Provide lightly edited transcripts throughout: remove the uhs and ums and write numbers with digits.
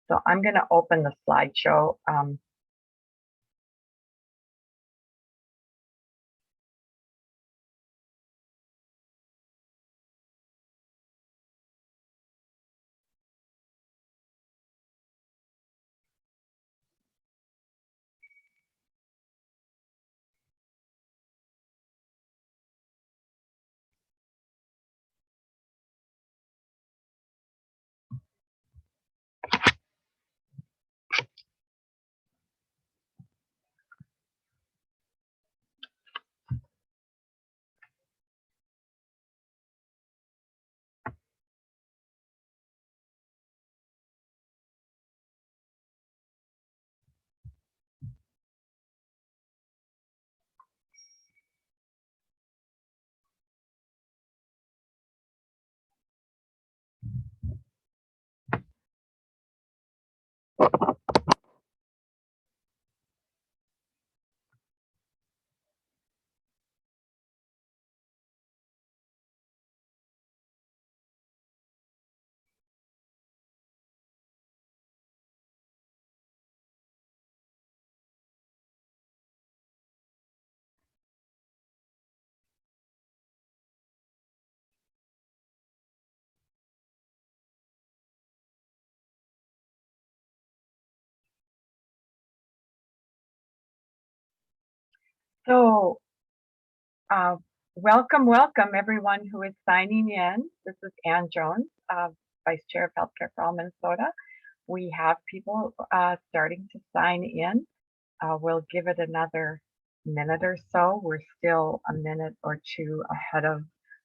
So I'm going to open the slideshow. So welcome everyone who is signing in. This is Ann Jones, Vice Chair of Healthcare for All Minnesota. We have people starting to sign in. We'll give it another minute or so. We're still a minute or two ahead of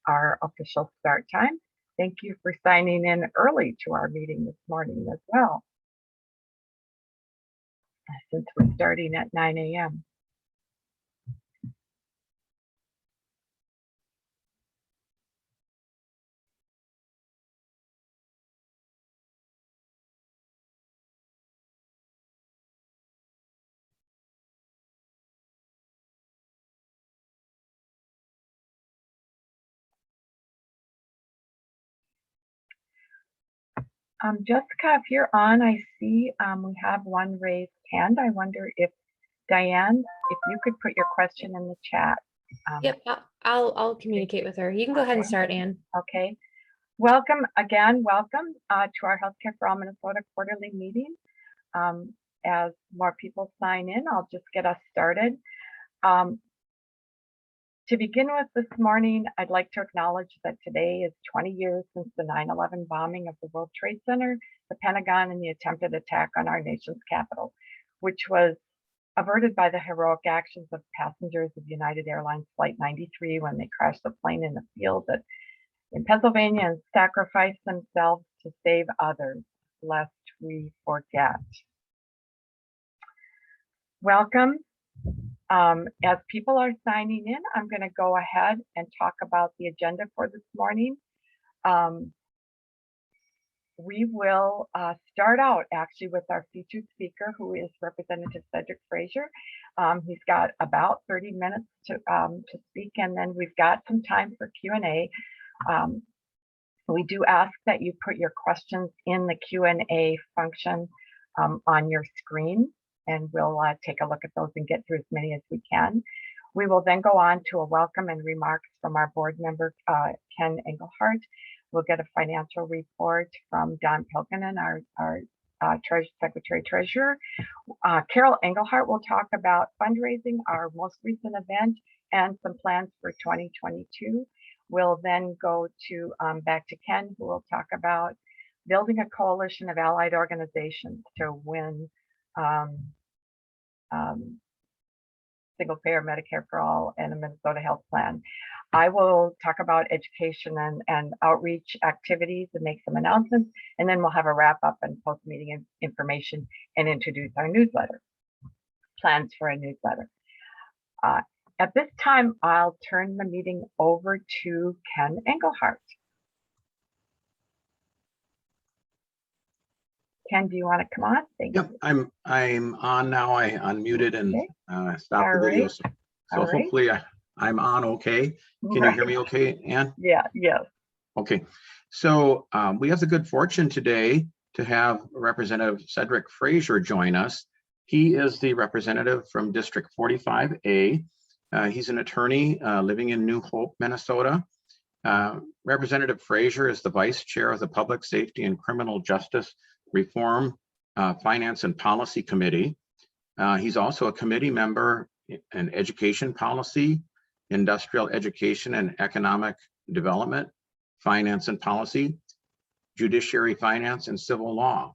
our official start time. Thank you for signing in early to our meeting this morning as well, since we're starting at 9 a.m. Jessica, if you're on, I see we have one raised hand. I wonder if Diane, if you could put your question in the chat. Yep, I'll communicate with her. You can go ahead and start, Ann. Okay. Welcome again. Welcome to our Healthcare for All Minnesota quarterly meeting. As more people sign in, I'll just get us started. To begin with this morning, I'd like to acknowledge that today is 20 years since the 9/11 bombing of the World Trade Center, the Pentagon, and the attempted attack on our nation's capital, which was averted by the heroic actions of passengers of United Airlines Flight 93 when they crashed the plane in the field in Pennsylvania and sacrificed themselves to save others, lest we forget. Welcome. As people are signing in, I'm going to go ahead and talk about the agenda for this morning. We will start out actually with our featured speaker, who is Representative Cedric Frazier. He's got about 30 minutes to speak, and then we've got some time for Q&A. We do ask that you put your questions in the Q&A function on your screen, and we'll take a look at those and get through as many as we can. We will then go on to a welcome and remarks from our board member, Ken Engelhardt. We'll get a financial report from Don Pilkinen, our Secretary Treasurer. Carol Engelhardt will talk about fundraising, our most recent event, and some plans for 2022. We'll then go to back to Ken, who will talk about building a coalition of allied organizations to win single payer Medicare for all and a Minnesota health plan. I will talk about education and outreach activities and make some announcements, and then we'll have a wrap up and post meeting information and introduce our newsletter, plans for a newsletter. At this time, I'll turn the meeting over to Ken Engelhardt. Ken, do you want to come on? Thank you. I'm on now. I unmuted and stopped the video. So hopefully I'm on okay. Can you hear me okay, Ann? Yeah, yes. Okay. So we have the good fortune today to have Representative Cedric Frazier join us. He is the representative from District 45A. He's an attorney living in New Hope, Minnesota. Representative Frazier is the vice chair of the Public Safety and Criminal Justice Reform Finance and Policy Committee. He's also a committee member in Education Policy, Industrial Education and Economic Development, Finance and Policy, Judiciary Finance, and Civil Law.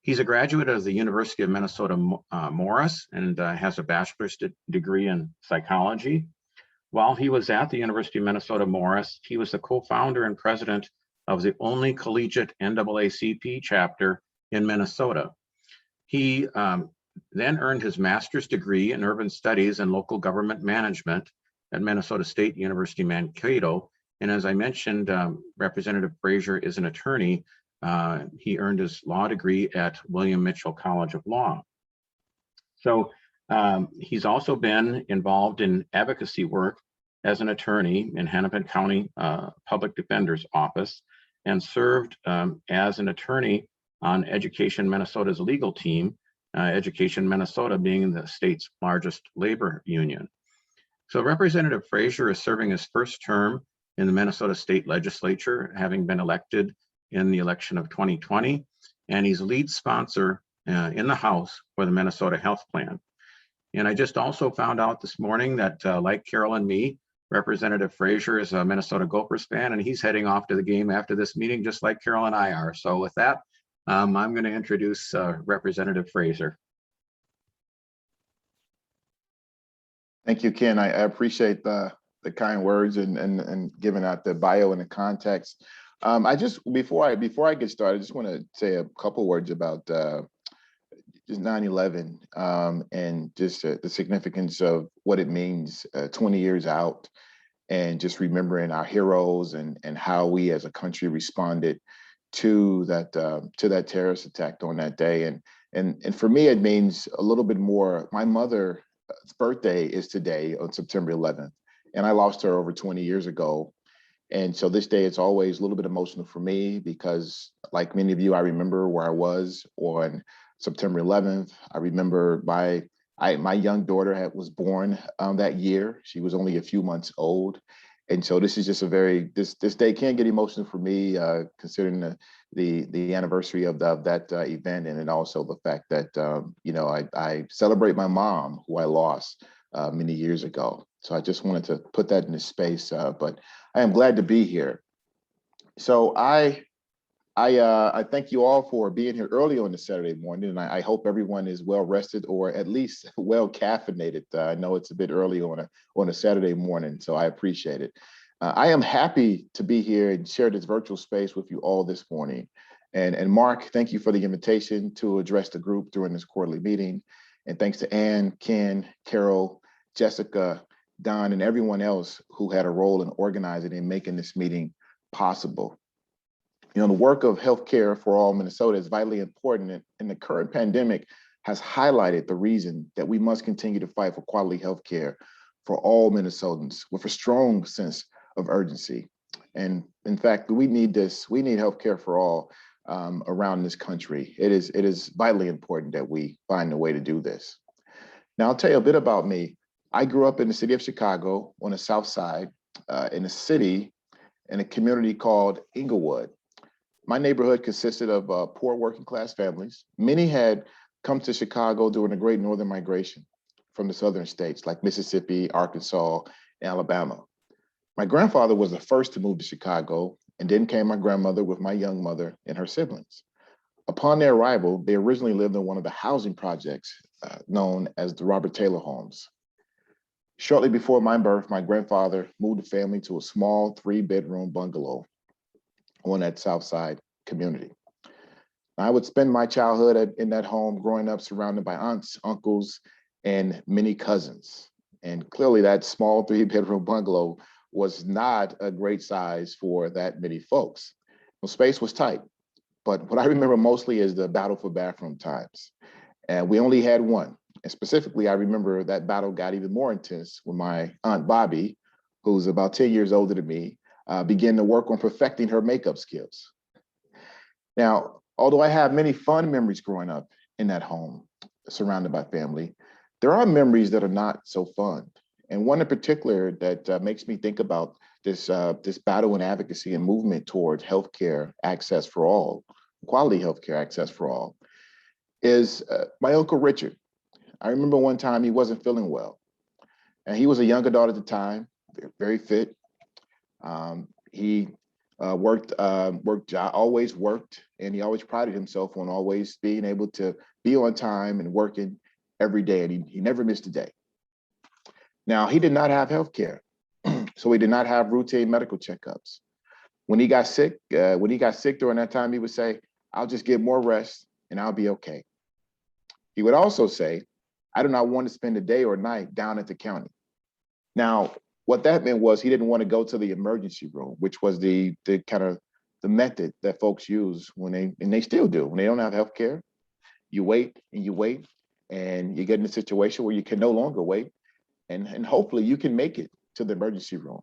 He's a graduate of the University of Minnesota Morris and has a bachelor's degree in psychology. While he was at the University of Minnesota Morris, he was the co-founder and president of the only collegiate NAACP chapter in Minnesota. He then earned his master's degree in urban studies and local government management at Minnesota State University Mankato. And as I mentioned, Representative Frazier is an attorney. He earned his law degree at William Mitchell College of Law. So he's also been involved in advocacy work as an attorney in Hennepin County Public Defender's Office and served as an attorney on Education Minnesota's legal team, Education Minnesota being the state's largest labor union. So Representative Frazier is serving his first term in the Minnesota State Legislature, having been elected in the election of 2020, and he's lead sponsor in the House for the Minnesota Health Plan. And I just also found out this morning that like Carol and me, Representative Frazier is a Minnesota Gophers fan, and he's heading off to the game after this meeting, just like Carol and I are. So with that, I'm going to introduce Representative Frazier. Thank you, Ken. I appreciate the kind words and giving out the bio and the context. I just before I get started, I just want to say a couple words about just 9/11 and just the significance of what it means 20 years out, and just remembering our heroes and how we as a country responded to that terrorist attack on that day. And for me, it means a little bit more. My mother's birthday is today on September 11th, and I lost her over 20 years ago. And so this day, it's always a little bit emotional for me because, like many of you, I remember where I was on September 11th. I remember my young daughter was born that year. She was only a few months old. And so this is just this day can get emotional for me, considering the anniversary of that event, and then also the fact that I celebrate my mom, who I lost many years ago. So I just wanted to put that in the space, but I am glad to be here. So I thank you all for being here early on this Saturday morning, and I hope everyone is well rested or at least well caffeinated. I know it's a bit early on a Saturday morning, so I appreciate it. I am happy to be here and share this virtual space with you all this morning. And Mark, thank you for the invitation to address the group during this quarterly meeting. And thanks to Ann, Ken, Carol, Jessica, Don, and everyone else who had a role in organizing and making this meeting possible. You know, the work of healthcare for all Minnesota is vitally important, and the current pandemic has highlighted the reason that we must continue to fight for quality healthcare for all Minnesotans with a strong sense of urgency. And in fact, we need this. We need healthcare for all around this country. It is vitally important that we find a way to do this. Now, I'll tell you a bit about me. I grew up in the city of Chicago on the South Side, in a city, in a community called Inglewood. My neighborhood consisted of poor working class families. Many had come to Chicago during the Great Northern Migration from the southern states like Mississippi, Arkansas, and Alabama. My grandfather was the first to move to Chicago, and then came my grandmother with my young mother and her siblings. Upon their arrival, they originally lived in one of the housing projects known as the Robert Taylor homes. Shortly before my birth, my grandfather moved the family to a small 3-bedroom bungalow on that South Side community. I would spend my childhood in that home, growing up surrounded by aunts, uncles, and many cousins. And clearly that small 3-bedroom bungalow was not a great size for that many folks. Well, space was tight, but what I remember mostly is the battle for bathroom times. And we only had one. And specifically, I remember that battle got even more intense when my Aunt Bobby, who's about 10 years older than me, began to work on perfecting her makeup skills. Now, Although I have many fun memories growing up in that home, surrounded by family, there are memories that are not so fun. And one in particular that makes me think about this battle and advocacy and movement towards healthcare access for all, quality healthcare access for all, is my Uncle Richard. I remember one time he wasn't feeling well, and he was a young adult at the time, very fit. He always worked, and he always prided himself on always being able to be on time and working every day, and he never missed a day. Now, he did not have health care, so he did not have routine medical checkups. When he got sick during that time, he would say, "I'll just get more rest and I'll be okay." He would also say, "I do not want to spend a day or night down at the county." Now, what that meant was he didn't want to go to the emergency room, which was the kind of the method that folks use and they still do, when they don't have health care. You wait and you wait, and you get in a situation where you can no longer wait, and hopefully you can make it to the emergency room.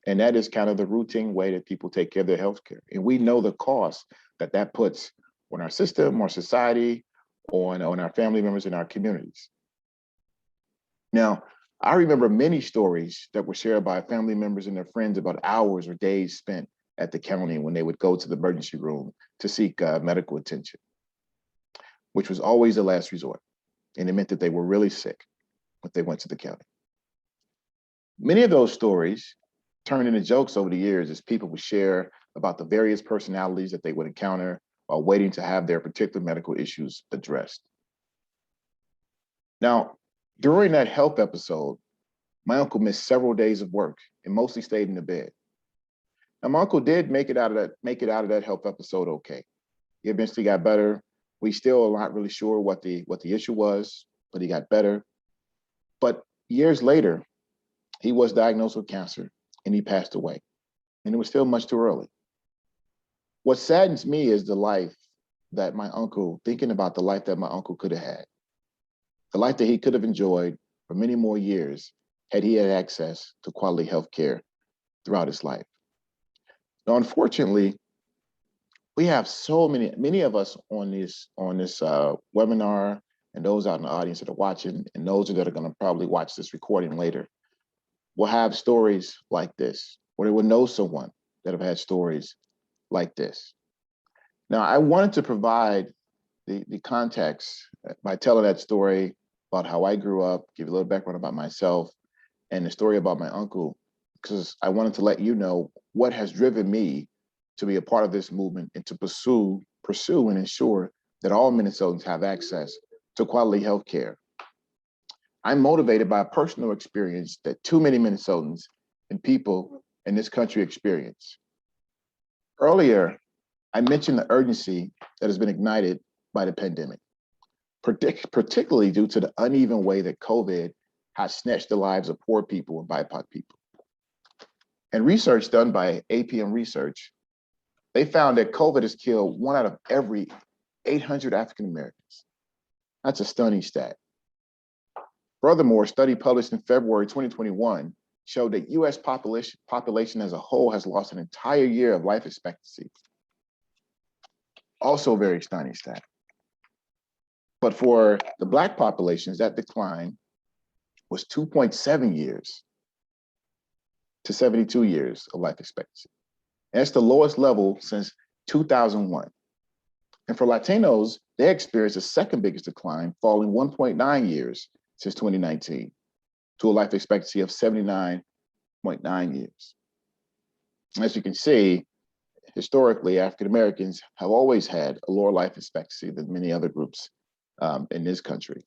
And that is kind of the routine way that people take care of their health care. And we know the cost that that puts on our system, our society, on our family members and our communities. Now, I remember many stories that were shared by family members and their friends about hours or days spent at the county when they would go to the emergency room to seek medical attention, which was always the last resort. And it meant that they were really sick if they went to the county. Many of those stories turned into jokes over the years as people would share about the various personalities that they would encounter while waiting to have their particular medical issues addressed. Now, during that health episode, my uncle missed several days of work and mostly stayed in the bed. Now, my uncle did make it out of that health episode okay. He eventually got better. We still are not really sure what the issue was, but he got better. But years later, he was diagnosed with cancer and he passed away. And it was still much too early. What saddens me is thinking about the life that my uncle could have had, the life that he could have enjoyed for many more years had he had access to quality health care throughout his life. Now, unfortunately, we have many of us on this webinar, and those out in the audience that are watching, and those that are going to probably watch this recording later, will have stories like this, or they will know someone that have had stories like this. Now, I wanted to provide the context by telling that story about how I grew up, give you a little background about myself, and the story about my uncle, because I wanted to let you know what has driven me to be a part of this movement and to pursue and ensure that all Minnesotans have access to quality health care. I'm motivated by a personal experience that too many Minnesotans and people in this country experience. Earlier, I mentioned the urgency that has been ignited by the pandemic, particularly due to the uneven way that COVID has snatched the lives of poor people and BIPOC people. And research done by HCAMN Research, they found that COVID has killed 1 out of every 800 African Americans. That's a stunning stat. Furthermore, a study published in February 2021 showed that US population as a whole has lost an entire year of life expectancy. Also a very stunning stat. But for the Black populations, that decline was 2.7 years to 72 years of life expectancy. And that's the lowest level since 2001. And for Latinos, they experienced the second biggest decline, falling 1.9 years since 2019 to a life expectancy of 79.9 years. As you can see, historically, African Americans have always had a lower life expectancy than many other groups in this country.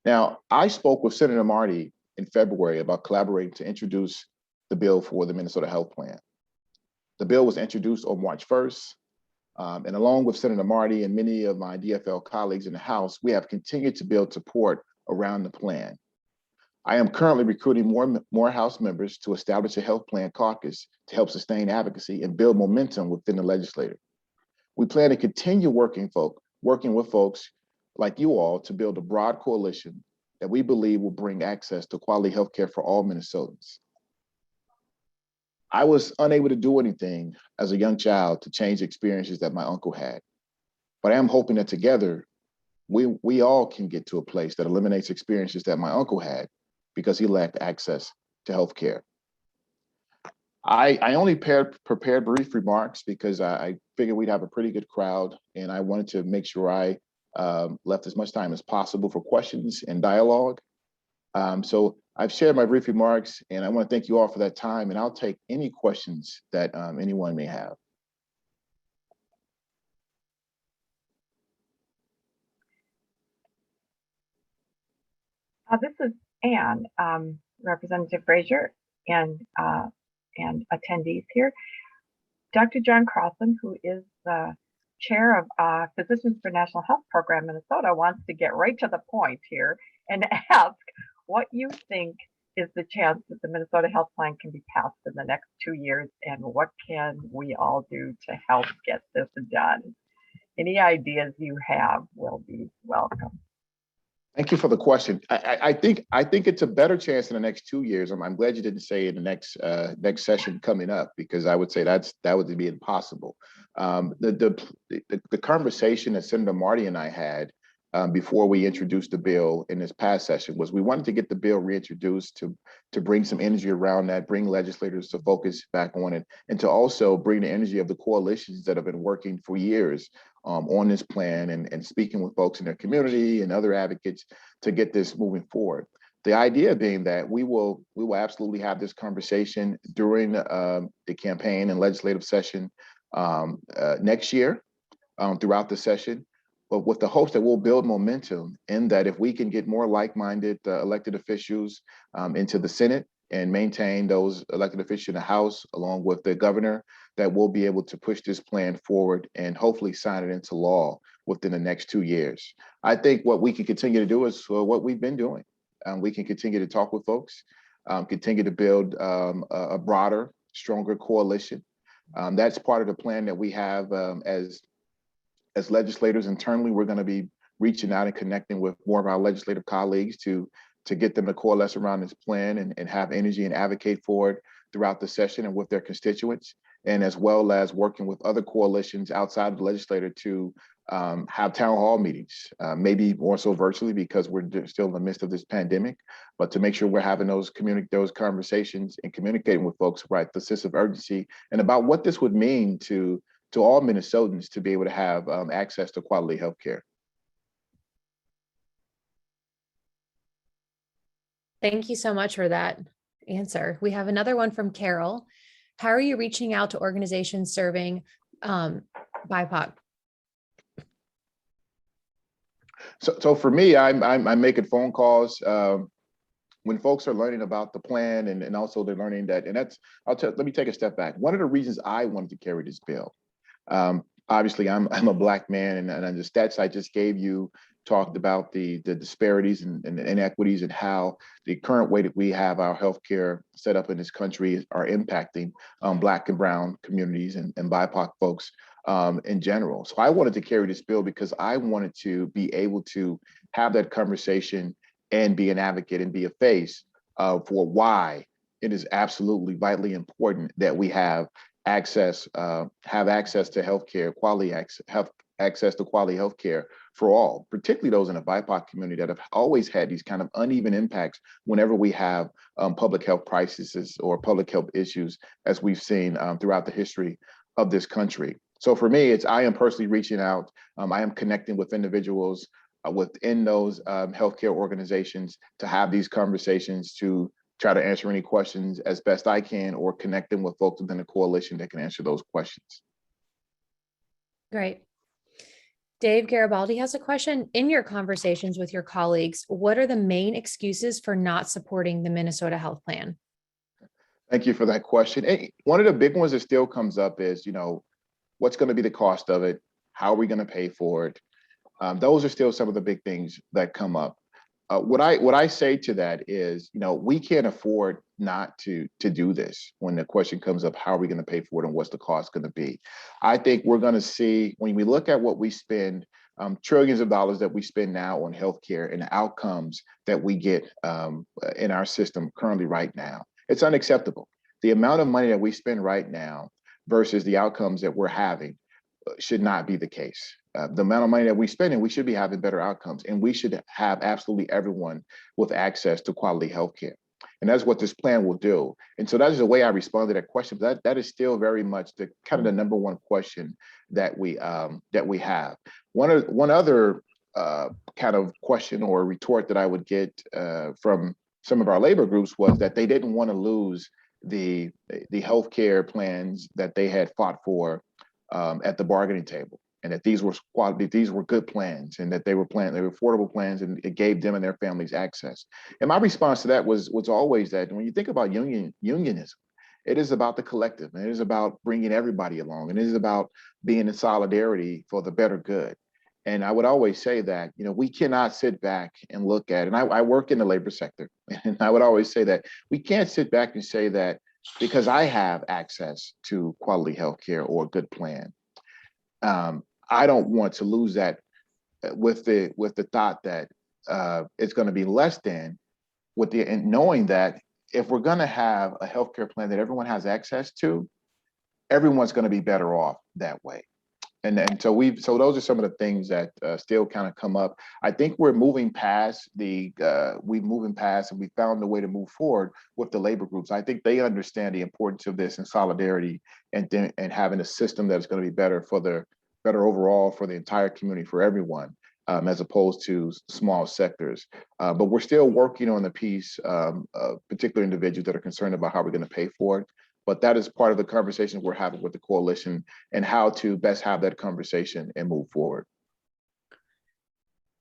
Now, I spoke with Senator Marty in February about collaborating to introduce the bill for the Minnesota Health Plan. The bill was introduced on March 1st, and along with Senator Marty and many of my DFL colleagues in the House, we have continued to build support around the plan. I am currently recruiting more House members to establish a health plan caucus to help sustain advocacy and build momentum within the legislature. We plan to continue working with folks like you all to build a broad coalition that we believe will bring access to quality healthcare for all Minnesotans. I was unable to do anything as a young child to change experiences that my uncle had. But I am hoping that together, we all can get to a place that eliminates experiences that my uncle had because he lacked access to healthcare. I only prepared brief remarks because I figured we'd have a pretty good crowd, and I wanted to make sure I left as much time as possible for questions and dialogue. So I've shared my brief remarks, and I want to thank you all for that time, and I'll take any questions that anyone may have. This is Anne, Representative Frazier, and attendees here. Dr. John Crossan, who is the chair of Physicians for National Health Program Minnesota, wants to get right to the point here and ask what you think is the chance that the Minnesota Health Plan can be passed in the next 2 years, and what can we all do to help get this done? Any ideas you have will be welcome. Thank you for the question. I think it's a better chance in the next 2 years. I'm glad you didn't say in the next session coming up, because I would say that would be impossible. The conversation that Senator Marty and I had before we introduced the bill in this past session was we wanted to get the bill reintroduced to bring some energy around that, bring legislators to focus back on it, and to also bring the energy of the coalitions that have been working for years on this plan and speaking with folks in their community and other advocates to get this moving forward. The idea being that we will absolutely have this conversation during the campaign and legislative session next year throughout the session, but with the hopes that we'll build momentum in that if we can get more like-minded elected officials into the Senate and maintain those elected officials in the House along with the governor, that we'll be able to push this plan forward and hopefully sign it into law within the next 2 years. I think what we can continue to do is what we've been doing. We can continue to talk with folks, continue to build a broader, stronger coalition. That's part of the plan that we have as legislators internally. We're going to be reaching out and connecting with more of our legislative colleagues to get them to coalesce around this plan and have energy and advocate for it throughout the session and with their constituents, and as well as working with other coalitions outside of the legislature to have town hall meetings, maybe more so virtually because we're still in the midst of this pandemic, but to make sure we're having those conversations and communicating with folks, right, the sense of urgency and about what this would mean to all Minnesotans to be able to have access to quality healthcare. Thank you so much for that answer. We have another one from Carol. How are you reaching out to organizations serving BIPOC? So for me, I'm making phone calls when folks are learning about the plan, and also they're learning that, and that's, let me take a step back. One of the reasons I wanted to carry this bill, obviously I'm a Black man, and the stats I just gave you talked about the disparities and inequities and how the current way that we have our healthcare set up in this country are impacting Black and brown communities and BIPOC folks in general. So I wanted to carry this bill because I wanted to be able to have that conversation and be an advocate and be a face for why it is absolutely vitally important that we have access to healthcare, quality access to quality healthcare for all, particularly those in the BIPOC community that have always had these kind of uneven impacts whenever we have public health crises or public health issues, as we've seen throughout the history of this country. So for me, I am personally reaching out. I am connecting with individuals within those healthcare organizations to have these conversations, to try to answer any questions as best I can, or connect them with folks within the coalition that can answer those questions. Great. Dave Garibaldi has a question. In your conversations with your colleagues, what are the main excuses for not supporting the Minnesota Health Plan? Thank you for that question. One of the big ones that still comes up is, what's going to be the cost of it? How are we going to pay for it? Those are still some of the big things that come up. What I say to that is, we can't afford not to do this when the question comes up, how are we going to pay for it and what's the cost going to be? I think we're going to see, when we look at what we spend, trillions of dollars that we spend now on healthcare and the outcomes that we get in our system currently right now, it's unacceptable. the amount of money that we spend right now versus the outcomes that we're having should not be the case. The amount of money that we spend, and we should be having better outcomes, and we should have absolutely everyone with access to quality healthcare. And that's what this plan will do. And so that is the way I respond to that question. That is still very much the kind of the number one question that we have. One other kind of question or retort that I would get from some of our labor groups was that they didn't want to lose the healthcare plans that they had fought for at the bargaining table, and that these were good plans, and that they were affordable plans, and it gave them and their families access. And my response to that was always that when you think about unionism, it is about the collective, and it is about bringing everybody along, and it is about being in solidarity for the better good. And I would always say that, we cannot sit back and look at, and I work in the labor sector, and I would always say that we can't sit back and say that because I have access to quality healthcare or a good plan, I don't want to lose that with the thought that it's going to be less than, and knowing that if we're going to have a healthcare plan that everyone has access to, everyone's going to be better off that way. And so those are some of the things that still kind of come up. I think we're moving past and we found a way to move forward with the labor groups. I think they understand the importance of this and solidarity, and having a system that is going to be better overall for the entire community, for everyone, as opposed to small sectors. But we're still working on the piece of particular individuals that are concerned about how we're going to pay for it. But that is part of the conversation we're having with the coalition, and how to best have that conversation and move forward.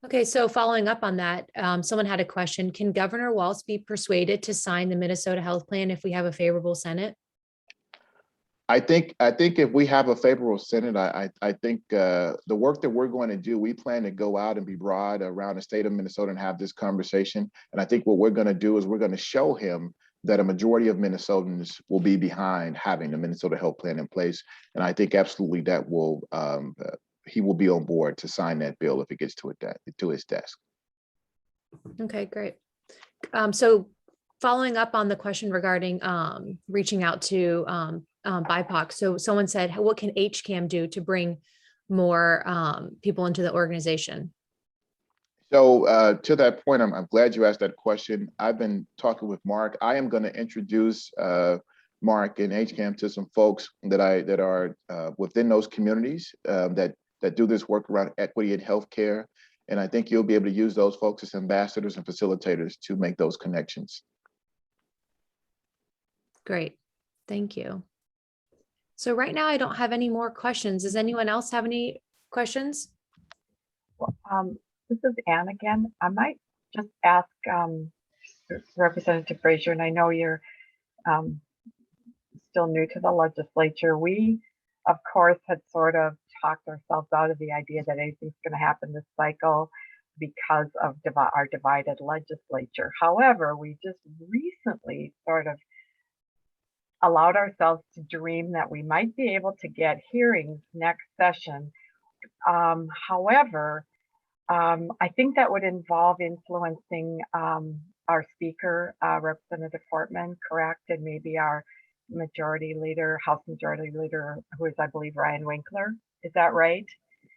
Okay, so following up on that, someone had a question. Can Governor Walz be persuaded to sign the Minnesota Health Plan if we have a favorable Senate? I think if we have a favorable Senate, I think the work that we're going to do, we plan to go out and be broad around the state of Minnesota and have this conversation. And I think what we're going to do is we're going to show him that a majority of Minnesotans will be behind having the Minnesota Health Plan in place. And I think absolutely that he will be on board to sign that bill if it gets to his desk. Okay, great. So following up on the question regarding reaching out to BIPOC. So someone said, what can HCAM do to bring more people into the organization? So to that point, I'm glad you asked that question. I've been talking with Mark. I am going to introduce Mark and HCAM to some folks that are within those communities that do this work around equity in healthcare. And I think you'll be able to use those folks as ambassadors and facilitators to make those connections. Great, thank you. So right now I don't have any more questions. Does anyone else have any questions? Well, this is Ann again. I might just ask Representative Frazier, and I know you're still new to the legislature. We, of course, had sort of talked ourselves out of the idea that anything's going to happen this cycle because of our divided legislature. However, we just recently sort of allowed ourselves to dream that we might be able to get hearings next session. However, I think that would involve influencing our speaker, Representative Fortman, correct? And maybe our majority leader, House Majority Leader, who is, I believe, Ryan Winkler. Is that right?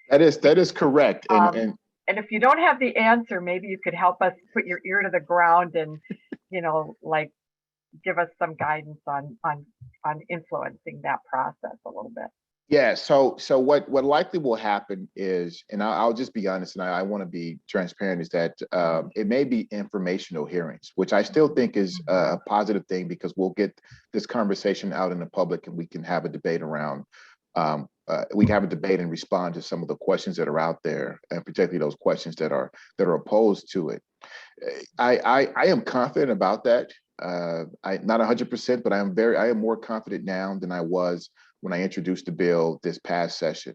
That is correct. And if you don't have the answer, maybe you could help us put your ear to the ground and, like give us some guidance on influencing that process a little bit. Yeah, so what likely will happen is, and I'll just be honest, and I want to be transparent, is that it may be informational hearings, which I still think is a positive thing, because we'll get this conversation out in the public and we can have a debate around, we can have a debate and respond to some of the questions that are out there, and particularly those questions that are opposed to it. I am confident about that. Not 100%, but I am more confident now than I was when I introduced the bill this past session.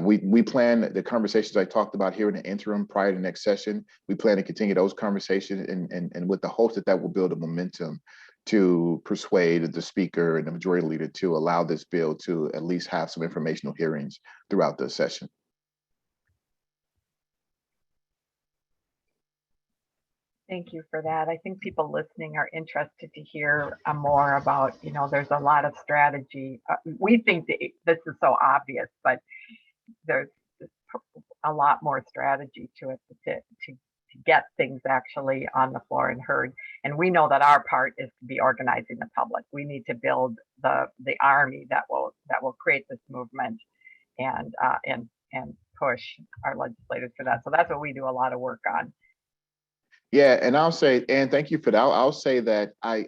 We plan the conversations I talked about here in the interim prior to next session. We plan to continue those conversations and with the hopes that will build a momentum to persuade the speaker and the majority leader to allow this bill to at least have some informational hearings throughout the session. Thank you for that. I think people listening are interested to hear more about, there's a lot of strategy. We think that this is so obvious, but there's a lot more strategy to it to get things actually on the floor and heard. And we know that our part is to be organizing the public. We need to build the army that will create this movement and push our legislators for that. So that's what we do a lot of work on. Yeah, and I'll say, and thank you for that. I'll say that I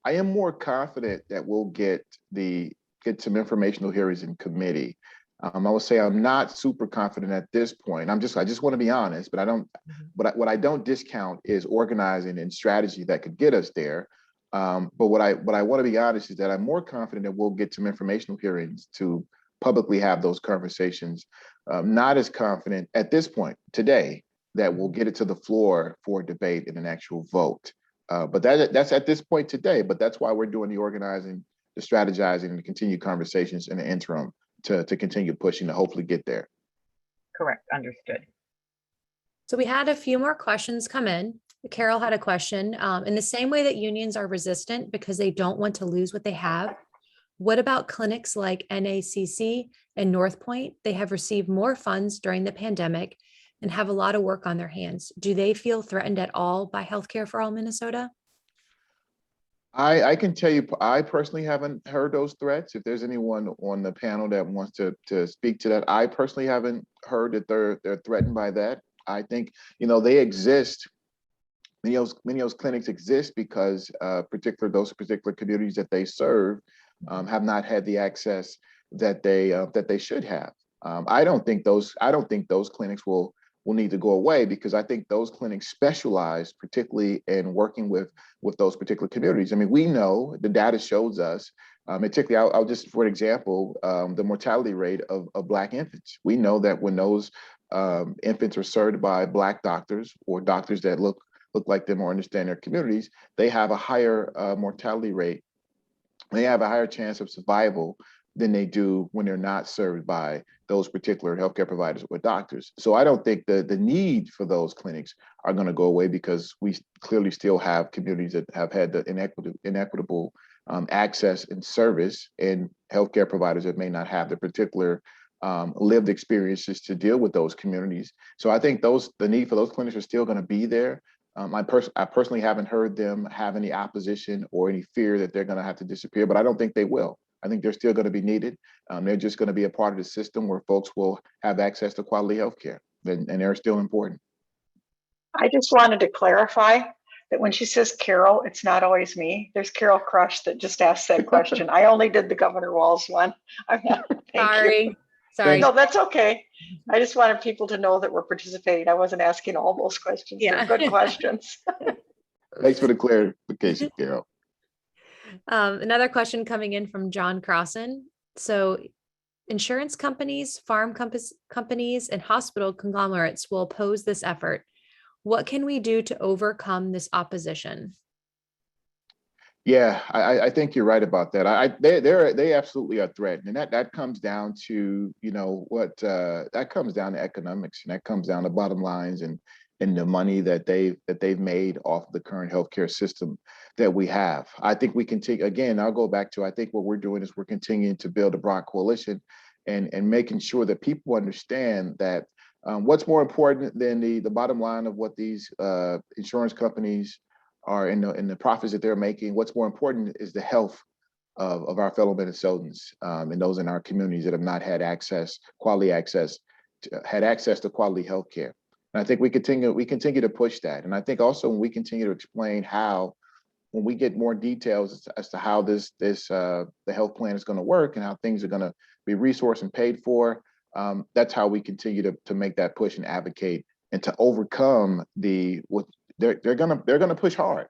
am more confident that we'll get some informational hearings in committee. I will say I'm not super confident at this point. I just want to be honest, but I don't. But what I don't discount is organizing and strategy that could get us there. But what I want to be honest is that I'm more confident that we'll get some informational hearings to publicly have those conversations. Not as confident at this point today that we'll get it to the floor for debate and an actual vote. But that's at this point today, but that's why we're doing the organizing, the strategizing, and the continued conversations in the interim to continue pushing to hopefully get there. Correct, understood. So we had a few more questions come in. Carol had a question. In the same way that unions are resistant because they don't want to lose what they have, what about clinics like NACC and North Point? They have received more funds during the pandemic and have a lot of work on their hands. Do they feel threatened at all by Healthcare for All Minnesota? I can tell you, I personally haven't heard those threats. If there's anyone on the panel that wants to speak to that, I personally haven't heard that they're threatened by that. I think, they exist. Many of those clinics exist because those particular communities that they serve have not had the access that they should have. I don't think those clinics will need to go away, because I think those clinics specialize particularly in working with those particular communities. I mean, we know the data shows us, particularly, I'll just, for example, the mortality rate of Black infants. We know that when those infants are served by Black doctors or doctors that look like them or understand their communities, they have a higher mortality rate. They have a higher chance of survival than they do when they're not served by those particular healthcare providers or doctors. So I don't think the need for those clinics are going to go away, because we clearly still have communities that have had the inequitable access and service, and healthcare providers that may not have the particular lived experiences to deal with those communities. So I think the need for those clinics are still going to be there. I personally haven't heard them have any opposition or any fear that they're going to have to disappear, but I don't think they will. I think they're still going to be needed. They're just going to be a part of the system where folks will have access to quality healthcare, and they're still important. I just wanted to clarify that when she says Carol, it's not always me. There's Carol Crush that just asked that question. I only did the Governor Walz one. Sorry. No, that's okay. I just wanted people to know that we're participating. I wasn't asking all those questions. Yeah. They're good questions. Thanks for the clarification, Carol. Another question coming in from John Crossan. So insurance companies, farm companies, and hospital conglomerates will oppose this effort. What can we do to overcome this opposition? Yeah, I think you're right about that. They absolutely are threatened, and that comes down to that comes down to economics, and that comes down to bottom lines and the money that they've made off the current healthcare system that we have. I think we continue, again, I'll go back to, I think what we're doing is we're continuing to build a broad coalition and making sure that people understand that what's more important than the bottom line of what these insurance companies are in the profits that they're making. What's more important is the health of our fellow Minnesotans and those in our communities that have not had quality access to quality health care. And I think we continue to push that. And I think also when we continue to explain when we get more details as to how the health plan is going to work and how things are going to be resourced and paid for, that's how we continue to make that push and advocate and to overcome they're gonna push hard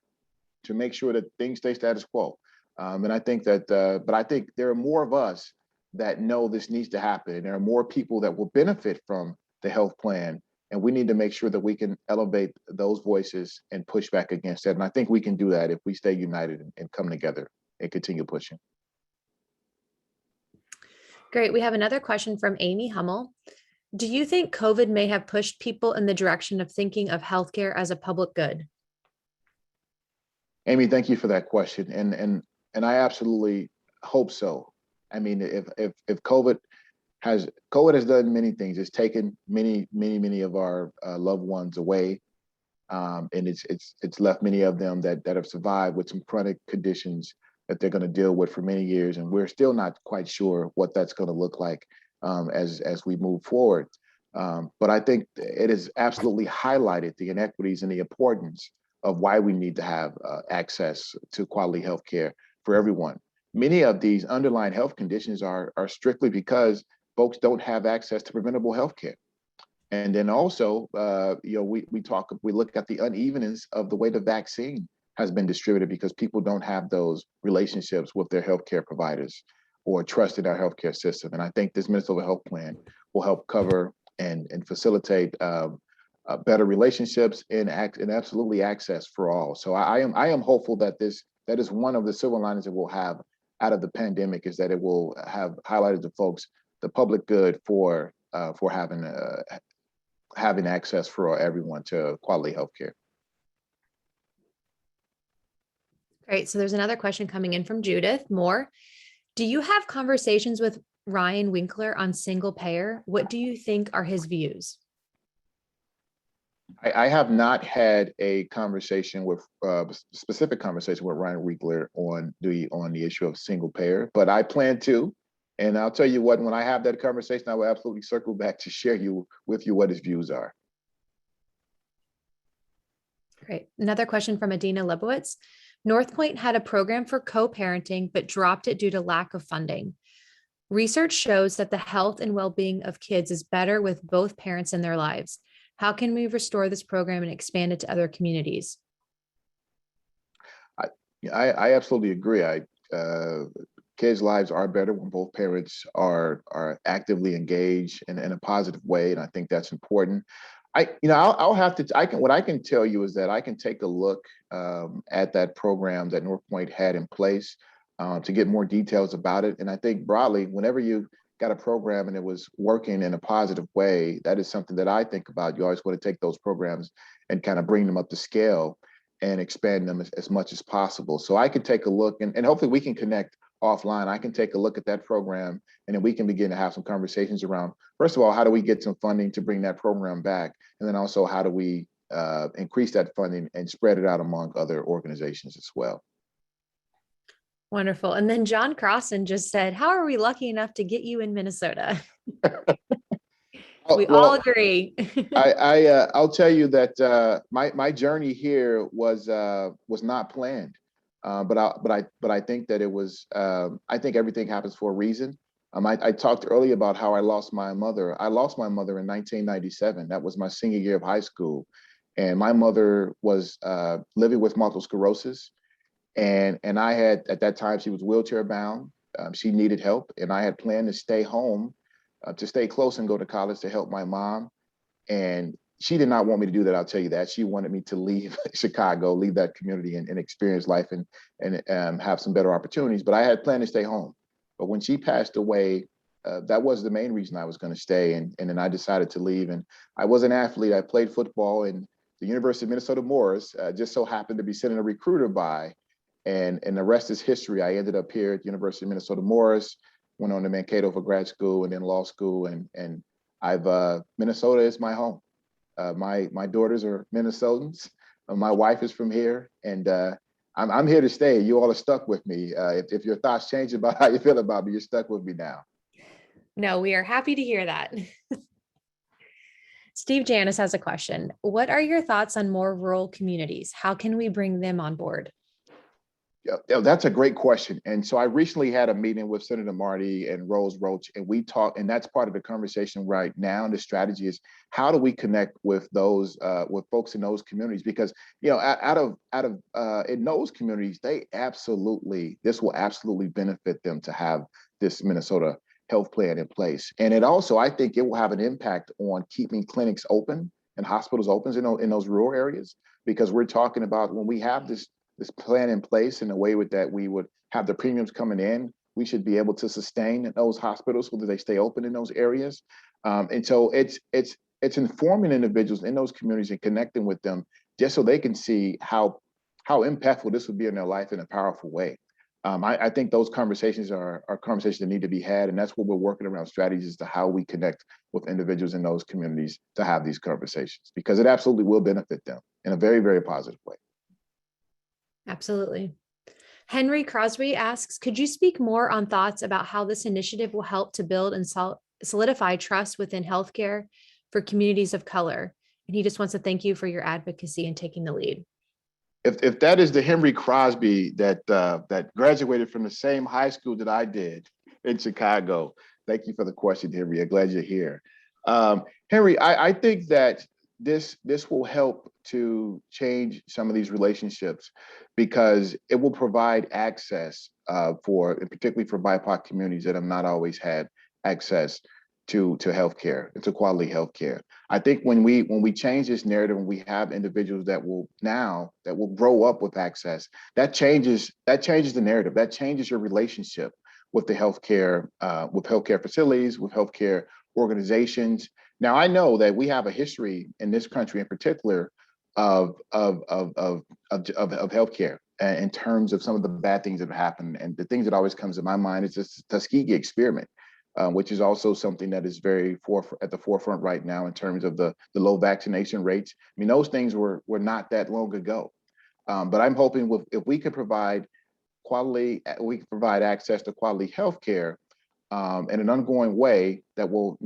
to make sure that things stay status quo. And I think but I think there are more of us that know this needs to happen, and there are more people that will benefit from the health plan. And we need to make sure that we can elevate those voices and push back against that. And I think we can do that if we stay united and come together and continue pushing. Great. We have another question from Amy Hummel. Do you think COVID may have pushed people in the direction of thinking of healthcare as a public good? Amy, thank you for that question. And I absolutely hope so. I mean, if COVID has done many things. It's taken many of our loved ones away. And it's left many of them that have survived with some chronic conditions that they're going to deal with for many years, and we're still not quite sure what that's going to look like as we move forward. But I think it has absolutely highlighted the inequities and the importance of why we need to have access to quality health care for everyone. Many of these underlying health conditions are strictly because folks don't have access to preventable health care. And then also, we look at the unevenness of the way the vaccine has been distributed because people don't have those relationships with their healthcare providers or trust in our healthcare system. And I think this Minnesota Health Plan will help cover and facilitate better relationships and absolutely access for all. So I am hopeful that that is one of the silver linings that we'll have out of the pandemic, is that it will have highlighted to folks the public good for having access for everyone to quality healthcare. Great. So there's another question coming in from Judith Moore. Do you have conversations with Ryan Winkler on single payer? What do you think are his views? I have not had a conversation with specific conversation with Ryan Winkler on the issue of single payer, but I plan to. And I'll tell you what, when I have that conversation, I will absolutely circle back to share with you what his views are. Great. Another question from Adina Lebowitz. North Point had a program for co-parenting, but dropped it due to lack of funding. Research shows that the health and well-being of kids is better with both parents in their lives. How can we restore this program and expand it to other communities? I absolutely agree. Kids' lives are better when both parents are actively engaged in a positive way, and I think that's important. What I can tell you is that I can take a look at that program that North Point had in place to get more details about it. And I think broadly, whenever you got a program and it was working in a positive way, that is something that I think about. You always want to take those programs and kind of bring them up to scale and expand them as much as possible. So I can take a look, and hopefully we can connect offline. I can take a look at that program, and then we can begin to have some conversations around, first of all, how do we get some funding to bring that program back? And then also, how do we increase that funding and spread it out among other organizations as well? Wonderful. And then John Crossan just said, how are we lucky enough to get you in Minnesota? We all agree. I'll tell you that my journey here was not planned. But I think that it was. I think everything happens for a reason. I talked earlier about how I lost my mother. I lost my mother in 1997. That was my senior year of high school, and my mother was living with multiple sclerosis, and I had, at that time, she was wheelchair bound. She needed help, and I had planned to stay home, to stay close and go to college to help my mom. And she did not want me to do that. I'll tell you that. She wanted me to leave Chicago, leave that community and experience life and have some better opportunities. But I had planned to stay home. But when she passed away, that was the main reason I was going to stay. And then I decided to leave. And I was an athlete. I played football, and the University of Minnesota Morris just so happened to be sending a recruiter by. And the rest is history. I ended up here at the University of Minnesota Morris, went on to Mankato for grad school and then law school. And Minnesota is my home. My daughters are Minnesotans. My wife is from here, and I'm here to stay. You all are stuck with me. If your thoughts change about how you feel about me, you're stuck with me now. No, we are happy to hear that. Steve Janis has a question. What are your thoughts on more rural communities? How can we bring them on board? Yeah, that's a great question. And so I recently had a meeting with Senator Marty and Rose Roach, and we talked, and that's part of the conversation right now. And the strategy is, how do we connect with those, with folks in those communities? Because, in those communities, this will absolutely benefit them to have this Minnesota health plan in place. And it also, I think it will have an impact on keeping clinics open and hospitals open in those rural areas, because we're talking about, when we have this plan in place in a way with that we would have the premiums coming in, we should be able to sustain those hospitals so that they stay open in those areas. And so it's informing individuals in those communities and connecting with them just so they can see how impactful this would be in their life in a powerful way. I think those conversations are conversations that need to be had, and that's what we're working around, strategies as to how we connect with individuals in those communities to have these conversations, because it absolutely will benefit them in a very, very positive way. Absolutely. Henry Crosby asks, could you speak more on thoughts about how this initiative will help to build and solidify trust within healthcare for communities of color? And he just wants to thank you for your advocacy and taking the lead. If that is the Henry Crosby that graduated from the same high school that I did in Chicago, thank you for the question, Henry. I'm glad you're here. Henry, I think that this will help to change some of these relationships, because it will provide access particularly for BIPOC communities that have not always had access to healthcare, to quality healthcare. I think when we change this narrative and we have individuals that will grow up with access, that changes the narrative. That changes your relationship with the healthcare facilities, with healthcare organizations. Now, I know that we have a history in this country, in particular, of healthcare in terms of some of the bad things that have happened. And the things that always comes to my mind is this Tuskegee experiment, which is also something that is very at the forefront right now in terms of the low vaccination rates. I mean, those things were not that long ago. But I'm hoping if we could provide access to quality healthcare in an ongoing way, that we'll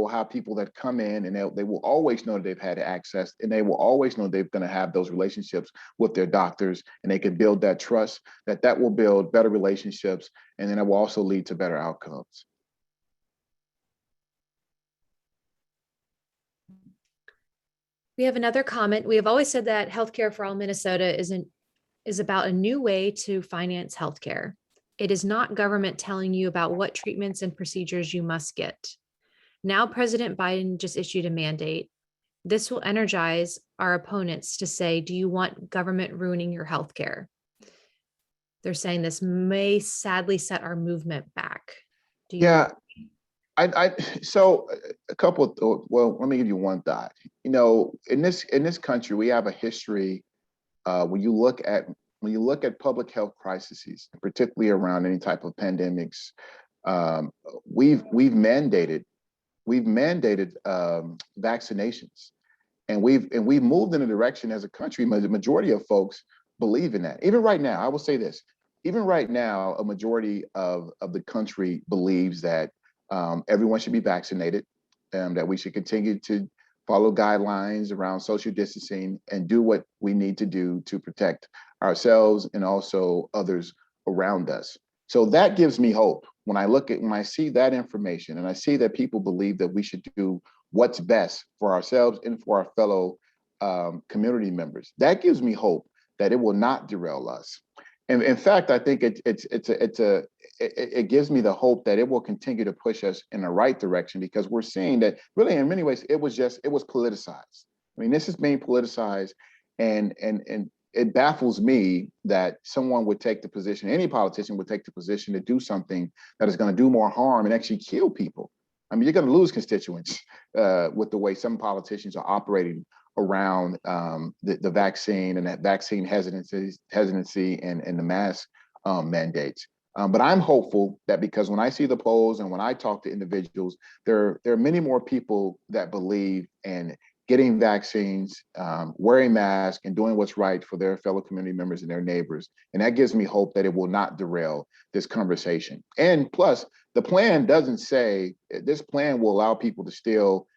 have people that come in and they will always know that they've had access, and they will always know they're going to have those relationships with their doctors, and they can build that trust, that will build better relationships, and then it will also lead to better outcomes. We have another comment. We have always said that Healthcare for All Minnesota is about a new way to finance healthcare. It is not government telling you about what treatments and procedures you must get. Now, President Biden just issued a mandate. This will energize our opponents to say, do you want government ruining your healthcare? They're saying this may sadly set our movement back. Yeah. So a couple well, let me give you one thought. You know, in this country, we have a history when you look at public health crises, particularly around any type of pandemics, we've mandated vaccinations, and we've moved in a direction as a country. The majority of folks believe in that. Even right now, I will say this. Even right now, a majority of the country believes that everyone should be vaccinated, that we should continue to follow guidelines around social distancing and do what we need to do to protect ourselves and also others around us. So that gives me hope when I see that information, and I see that people believe that we should do what's best for ourselves and for our fellow community members. That gives me hope that it will not derail us. And in fact, I think it gives me the hope that it will continue to push us in the right direction, because we're seeing that really in many ways it was politicized. I mean, this is being politicized, and it baffles me that someone would take the position, any politician would take the position to do something that is going to do more harm and actually kill people. I mean, you're going to lose constituents with the way some politicians are operating around the vaccine and that vaccine hesitancy and the mask mandates. But I'm hopeful that, because when I see the polls and when I talk to individuals, there are many more people that believe in getting vaccines, wearing masks, and doing what's right for their fellow community members and their neighbors. And that gives me hope that it will not derail this conversation. And plus, the plan doesn't say, this plan will allow people to still,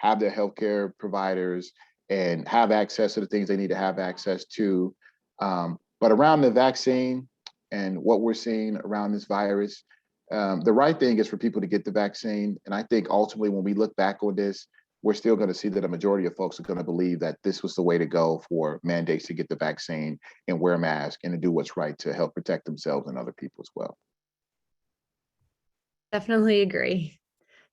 have their healthcare providers and have access to the things they need to have access to. But around the vaccine and what we're seeing around this virus, the right thing is for people to get the vaccine. And I think ultimately, when we look back on this, we're still going to see that a majority of folks are going to believe that this was the way to go for mandates to get the vaccine and wear a mask and to do what's right to help protect themselves and other people as well. Definitely agree.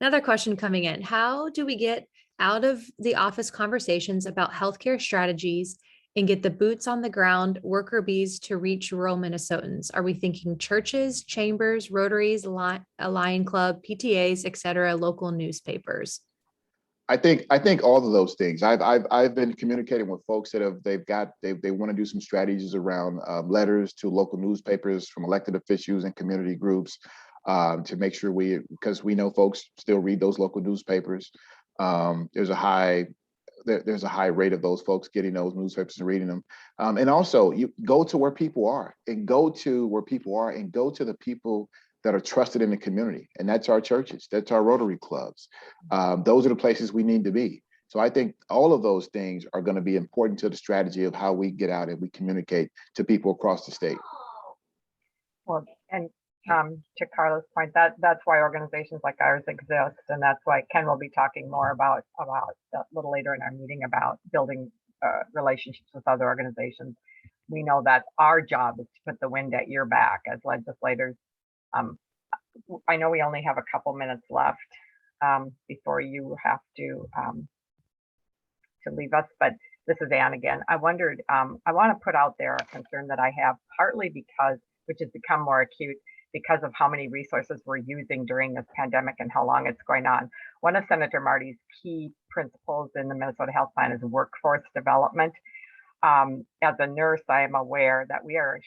Another question coming in. How do we get out of the office conversations about healthcare strategies and get the boots on the ground worker bees to reach rural Minnesotans? Are we thinking churches, chambers, rotaries, a Lion Club, PTAs, et cetera, local newspapers? I think all of those things. I've been communicating with folks that they want to do some strategies around letters to local newspapers from elected officials and community groups to make sure because we know folks still read those local newspapers. There's a high rate of those folks getting those newspapers and reading them. And also you go to where people are and go to the people that are trusted in the community. And that's our churches, that's our Rotary clubs. Those are the places we need to be. So I think all of those things are going to be important to the strategy of how we get out and we communicate to people across the state. Well, and to Carla's point, that's why organizations like ours exist, and that's why Ken will be talking more about a little later in our meeting about building relationships with other organizations. We know that our job is to put the wind at your back as legislators. I know we only have a couple minutes left before you have to leave us, but this is Ann again. I wondered, I want to put out there a concern that I have, partly because, which has become more acute, because of how many resources we're using during this pandemic and how long it's going on. One of Senator Marty's key principles in the Minnesota Health Plan is workforce development. As a nurse, I am aware that we are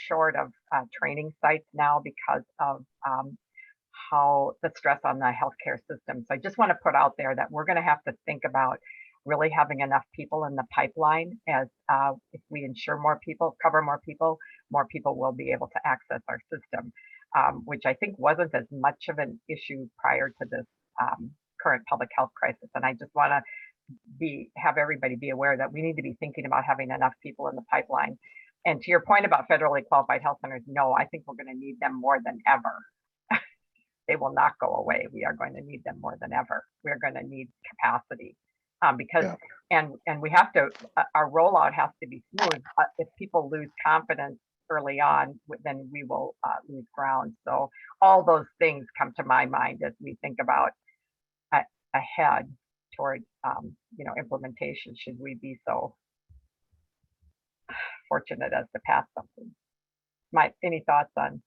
short of training sites now because of how the stress on the healthcare system. So I just want to put out there that we're going to have to think about really having enough people in the pipeline, as if we ensure more people, cover more people will be able to access our system, which I think wasn't as much of an issue prior to this current public health crisis. And I just want to have everybody be aware that we need to be thinking about having enough people in the pipeline. And to your point about federally qualified health centers, no, I think we're going to need them more than ever. They will not go away. We are going to need them more than ever. We're going to need capacity because, and we have to, our rollout has to be smooth. If people lose confidence early on, then we will lose ground. So all those things come to my mind as we think about ahead toward implementation, should we be so fortunate as to pass something. Any thoughts on?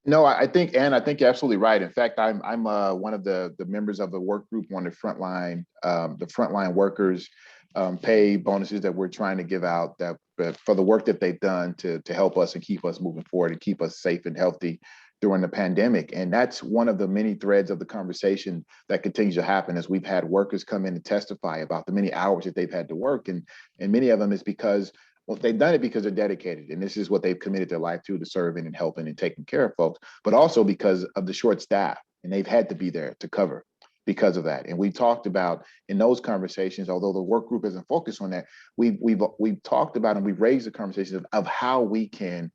No, I think, Ann, I think you're absolutely right. In fact, I'm one of the members of the work group on the frontline workers pay bonuses that we're trying to give out that for the work that they've done to help us and keep us moving forward and keep us safe and healthy during the pandemic. And that's one of the many threads of the conversation that continues to happen as we've had workers come in and testify about the many hours that they've had to work. And many of them is because, well, they've done it because they're dedicated. And this is what they've committed their life to serving and helping and taking care of folks, but also because of the short staff. And they've had to be there to cover because of that. And we talked about in those conversations, although the work group isn't focused on that, we've talked about and we've raised the conversation of how we can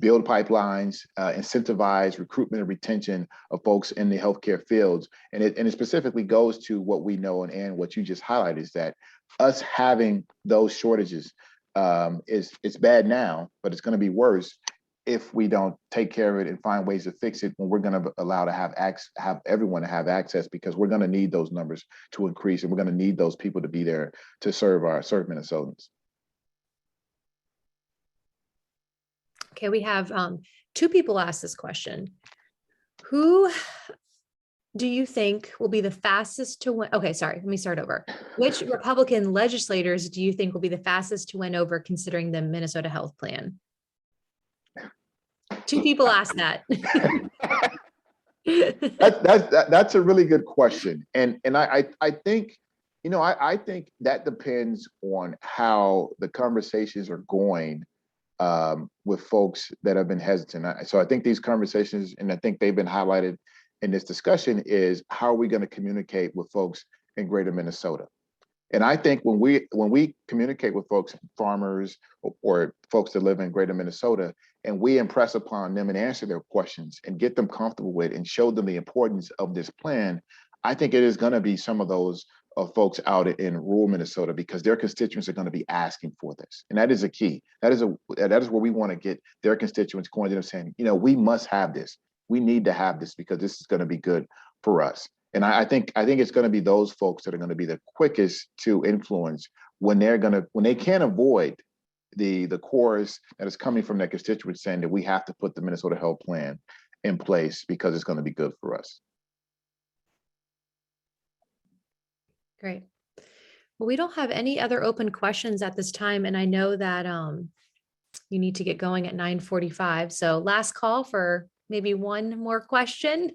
build pipelines, incentivize recruitment and retention of folks in the healthcare fields. And it specifically goes to what we know, and what you just highlighted, is that us having those shortages it's bad now, but it's going to be worse if we don't take care of it and find ways to fix it when we're going to allow to have everyone to have access, because we're going to need those numbers to increase, and we're going to need those people to be there to serve Minnesotans. Okay, we have two people ask this question. Who do you think will be the fastest to win? Okay, sorry, let me start over. Which Republican legislators do you think will be the fastest to win over, considering the Minnesota Health Plan? Two people asked that. That's a really good question. And I think, I think that depends on how the conversations are going with folks that have been hesitant. So I think these conversations, and I think they've been highlighted in this discussion, is how are we going to communicate with folks in greater Minnesota? And I think when we communicate with folks, farmers or folks that live in greater Minnesota, and we impress upon them and answer their questions and get them comfortable with and show them the importance of this plan, I think it is going to be some of those folks out in rural Minnesota, because their constituents are going to be asking for this. And that is a key. That is where we want to get their constituents going to them saying, we must have this. We need to have this because this is going to be good for us. And I think it's going to be those folks that are going to be the quickest to influence when they can't avoid the chorus that is coming from their constituents saying that we have to put the Minnesota Health Plan in place because it's going to be good for us. Great. Well, we don't have any other open questions at this time, and I know that you need to get going at 9:45. So last call for maybe one more question.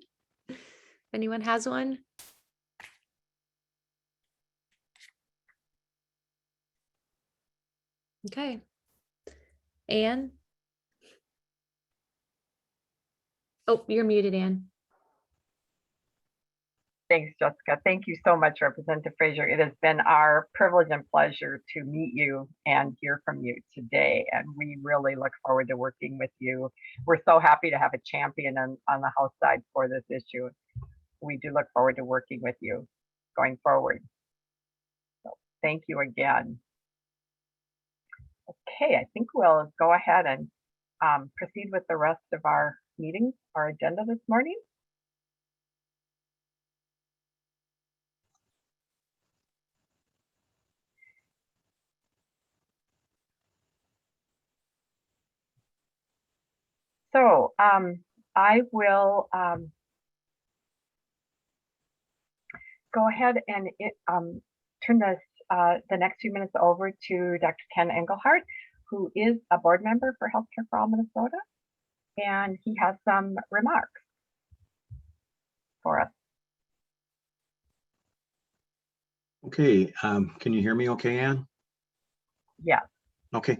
If anyone has one? Okay. Anne? Oh, you're muted, Anne. Thanks, Jessica. Thank you so much, Representative Frazier. It has been our privilege and pleasure to meet you and hear from you today. And we really look forward to working with you. We're so happy to have a champion on the House side for this issue. We do look forward to working with you going forward. So thank you again. Okay, I think we'll go ahead and proceed with the rest of our meetings, our agenda this morning. So I will go ahead and turn this the next few minutes over to Dr. Ken Engelhardt, who is a board member for Healthcare for All Minnesota, and he has some remarks for us. Okay, can you hear me okay, Ann? Yeah. Okay,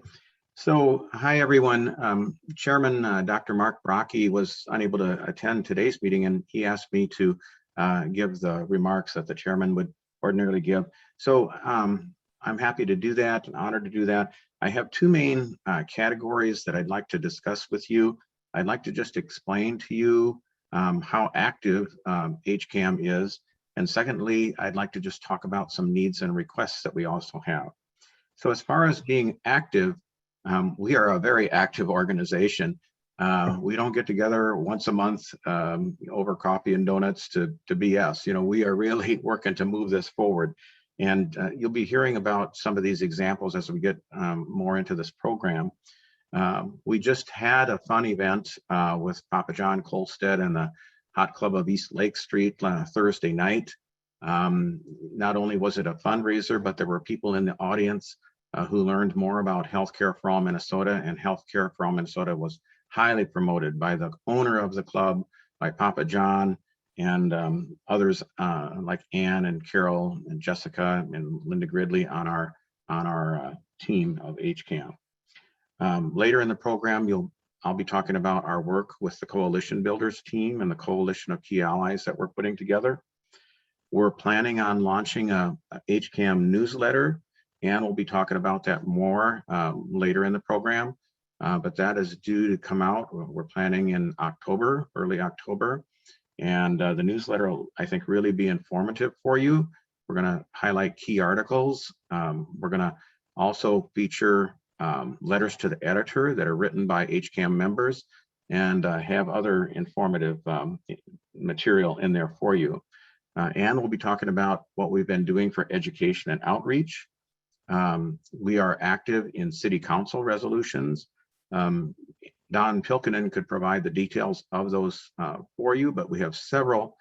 so hi everyone. Chairman Dr. Mark Brockie was unable to attend today's meeting, and he asked me to give the remarks that the chairman would ordinarily give. So I'm happy to do that, and honored to do that. I have two main categories that I'd like to discuss with you. I'd like to just explain to you how active HCAM is. And secondly, I'd like to just talk about some needs and requests that we also have. So as far as being active, we are a very active organization. We don't get together once a month over coffee and donuts to BS. You know, we are really working to move this forward. And you'll be hearing about some of these examples as we get more into this program. We just had a fun event with Papa John Colstead and the Hot Club of East Lake Street Thursday night. Not only was it a fundraiser, but there were people in the audience who learned more about Healthcare for All Minnesota, and Healthcare for All Minnesota was highly promoted by the owner of the club, by Papa John, and others like Ann and Carol and Jessica and Linda Gridley on our team of HCAM. Later in the program, I'll be talking about our work with the Coalition Builders team and the coalition of key allies that we're putting together. We're planning on launching a HCAM newsletter, and we'll be talking about that more later in the program. But that is due to come out. We're planning in October, early October. And the newsletter will, I think, really be informative for you. We're going to highlight key articles. We're going to also feature letters to the editor that are written by HCAM members, and have other informative material in there for you. And we'll be talking about what we've been doing for education and outreach. We are active in city council resolutions. Don Pilkinen could provide the details of those for you, but we have several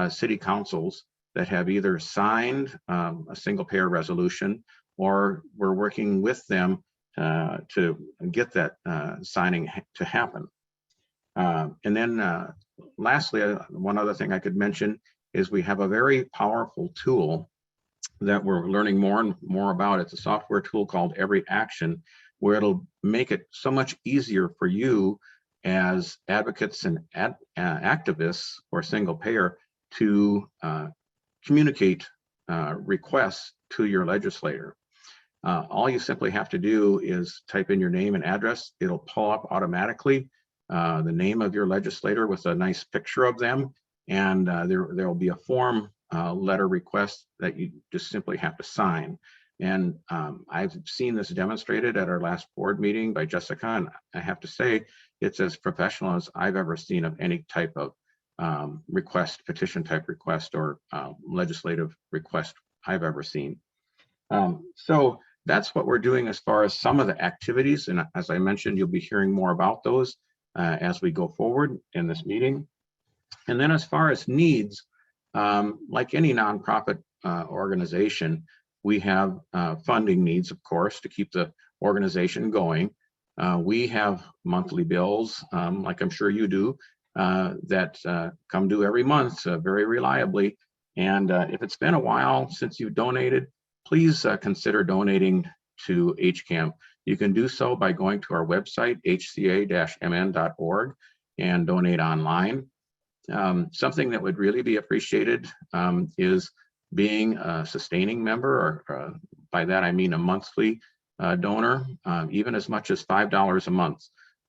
city councils that have either signed a single payer resolution, or we're working with them to get that signing to happen. And then lastly, one other thing I could mention is we have a very powerful tool that we're learning more and more about. It's a software tool called Every Action, where it'll make it so much easier for you as advocates and activists or single payer to communicate requests to your legislator. All you simply have to do is type in your name and address. It'll pull up automatically the name of your legislator with a nice picture of them, and there will be a form letter request that you just simply have to sign. And I've seen this demonstrated at our last board meeting by Jessica, and I have to say it's as professional as I've ever seen of any type of request, petition type request, or legislative request I've ever seen. So that's what we're doing as far as some of the activities. And as I mentioned, you'll be hearing more about those as we go forward in this meeting. And then as far as needs, like any nonprofit organization, we have funding needs, of course, to keep the organization going. We have monthly bills, like I'm sure you do, that come due every month very reliably. And if it's been a while since you donated, please consider donating to HCAM. You can do so by going to our website, HCA-MN.org, and donate online. Something that would really be appreciated is being a sustaining member, or by that I mean a monthly donor. Even as much as $5 a month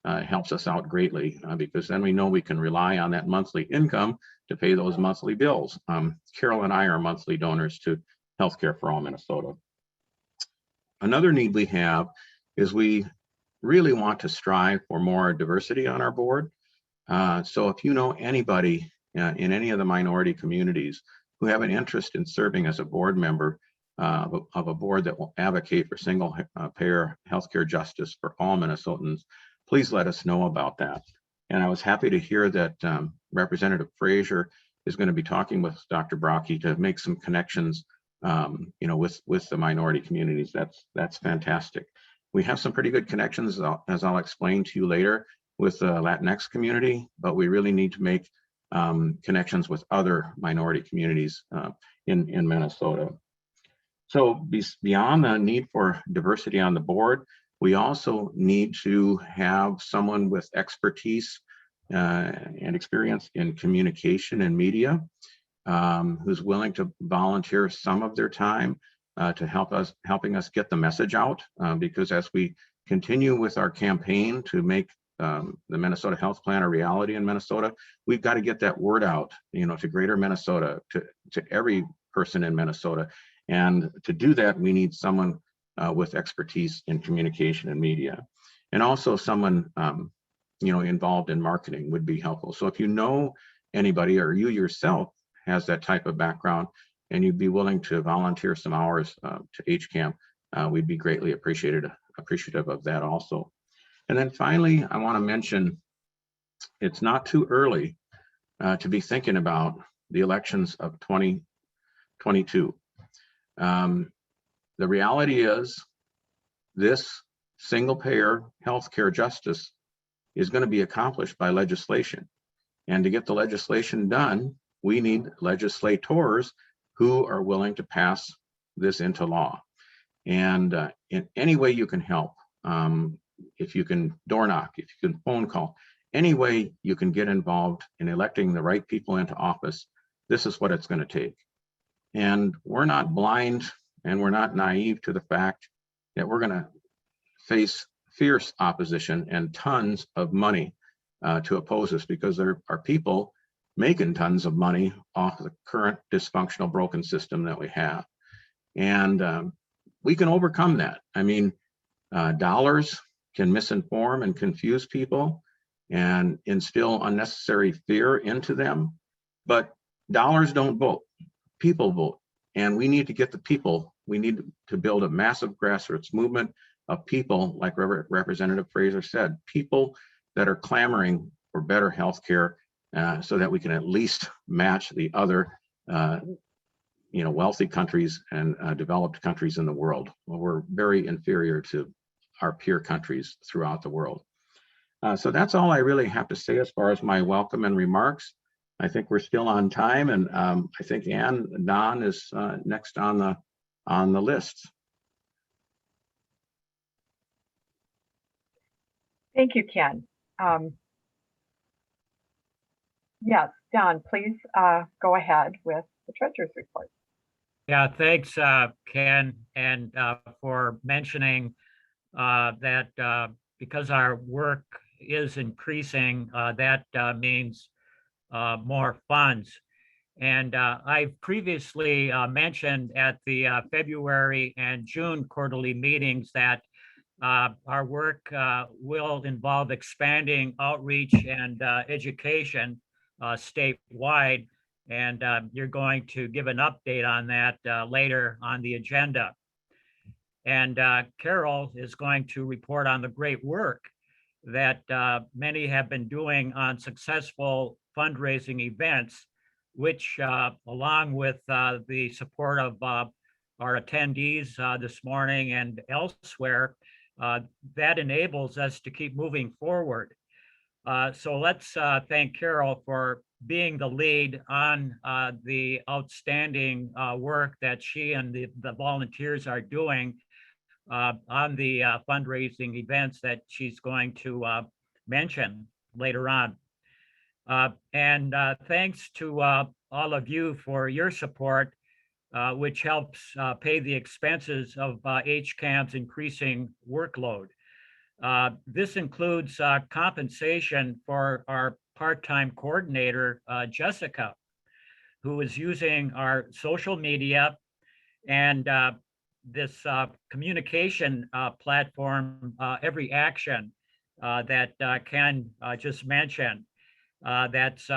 helps us out greatly, because then we know we can rely on that monthly income to pay those monthly bills. Carol and I are monthly donors to Healthcare for All Minnesota. Another need we have is we really want to strive for more diversity on our board. So if you know anybody in any of the minority communities who have an interest in serving as a board member of a board that will advocate for single payer healthcare justice for all Minnesotans, please let us know about that. And I was happy to hear that Representative Frazier is going to be talking with Dr. Brockie to make some connections, with the minority communities. That's fantastic. We have some pretty good connections, as I'll explain to you later, with the Latinx community, but we really need to make connections with other minority communities in Minnesota. So beyond the need for diversity on the board, we also need to have someone with expertise and experience in communication and media, who's willing to volunteer some of their time to helping us get the message out, because as we continue with our campaign to make the Minnesota Health Plan a reality in Minnesota, we've got to get that word out, to greater Minnesota, to every person in Minnesota. And to do that, we need someone with expertise in communication and media, and also someone involved in marketing would be helpful. So if you know anybody, or you yourself has that type of background and you'd be willing to volunteer some hours to HCAM, we'd be greatly appreciative of that also. And then finally, I want to mention, it's not too early to be thinking about the elections of 2022. The reality is this single payer healthcare justice is going to be accomplished by legislation. And to get the legislation done, we need legislators who are willing to pass this into law. And in any way you can help, if you can door knock, if you can phone call, any way you can get involved in electing the right people into office, this is what it's going to take. And we're not blind and we're not naive to the fact that we're going to face fierce opposition and tons of money to oppose us, because there are people making tons of money off the current dysfunctional, broken system that we have. And we can overcome that. I mean, dollars can misinform and confuse people and instill unnecessary fear into them, but dollars don't vote, people vote. And we need to get the people, we need to build a massive grassroots movement of people, like Representative Frazier said, people that are clamoring for better healthcare, so that we can at least match the other wealthy countries and developed countries in the world. Well, we're very inferior to our peer countries throughout the world. So that's all I really have to say as far as my welcome and remarks. I think we're still on time, and I think Don is next on the list. Thank you, Ken. Yes, Don, please go ahead with the treasurer's report. Yeah, thanks, Ken, and for mentioning that because our work is increasing, that means more funds. And I've previously mentioned at the February and June quarterly meetings that our work will involve expanding outreach and education statewide. And you're going to give an update on that later on the agenda. And Carol is going to report on the great work that many have been doing on successful fundraising events, which along with the support of our attendees this morning and elsewhere, that enables us to keep moving forward. So let's thank Carol for being the lead on the outstanding work that she and the volunteers are doing on the fundraising events that she's going to mention later on. And thanks to all of you for your support, which helps pay the expenses of HCAM's increasing workload. This includes compensation for our part-time coordinator, Jessica, who is using our social media and this communication platform, Every Action, that Ken just mentioned, that's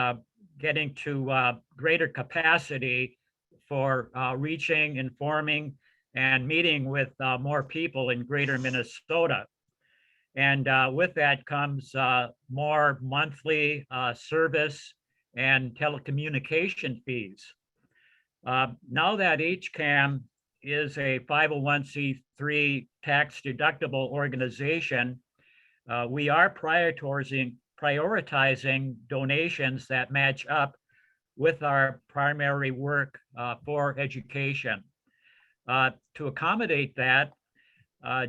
getting to greater capacity for reaching, informing, and meeting with more people in greater Minnesota. And with that comes more monthly service and telecommunication fees. Now that HCAM is a 501c3 tax deductible organization, we are prioritizing donations that match up with our primary work for education. To accommodate that,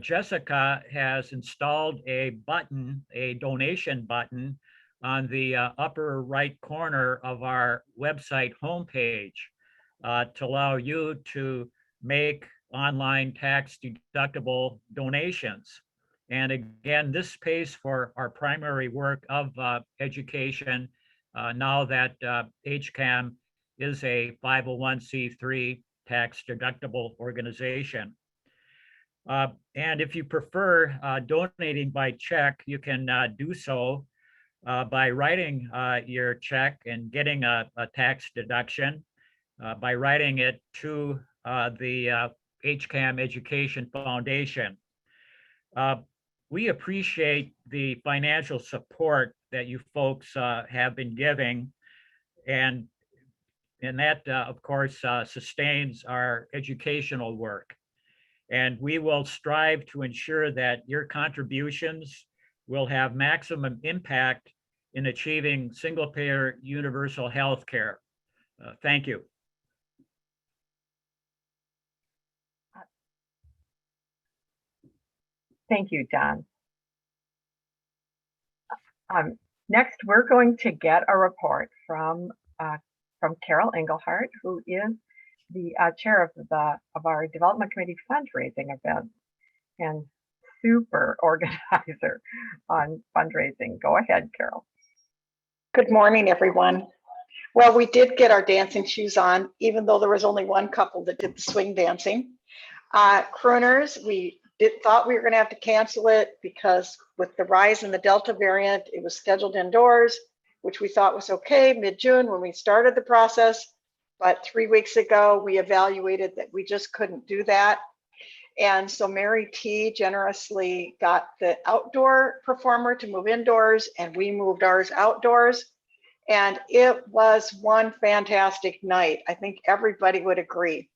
Jessica has installed a button, a donation button, on the upper right corner of our website homepage to allow you to make online tax deductible donations. And again, this pays for our primary work of education now that HCAM is a 501c3 tax deductible organization. And if you prefer donating by check, you can do so by writing your check and getting a tax deduction by writing it to the HCAM Education Foundation. We appreciate the financial support that you folks have been giving, and that, of course, sustains our educational work. And we will strive to ensure that your contributions will have maximum impact in achieving single-payer universal health care. Thank you. Thank you, Don. Next, we're going to get a report from Carol Engelhardt, who is the chair of our development committee fundraising event and super organizer on fundraising. Go ahead, Carol. Good morning, everyone. Well, we did get our dancing shoes on, even though there was only one couple that did the swing dancing. Crooners, we thought we were going to have to cancel it because with the rise in the Delta variant, it was scheduled indoors, which we thought was okay mid-June when we started the process. But 3 weeks ago, we evaluated that we just couldn't do that. And so Mary T generously got the outdoor performer to move indoors, and we moved ours outdoors. And it was one fantastic night. I think everybody would agree.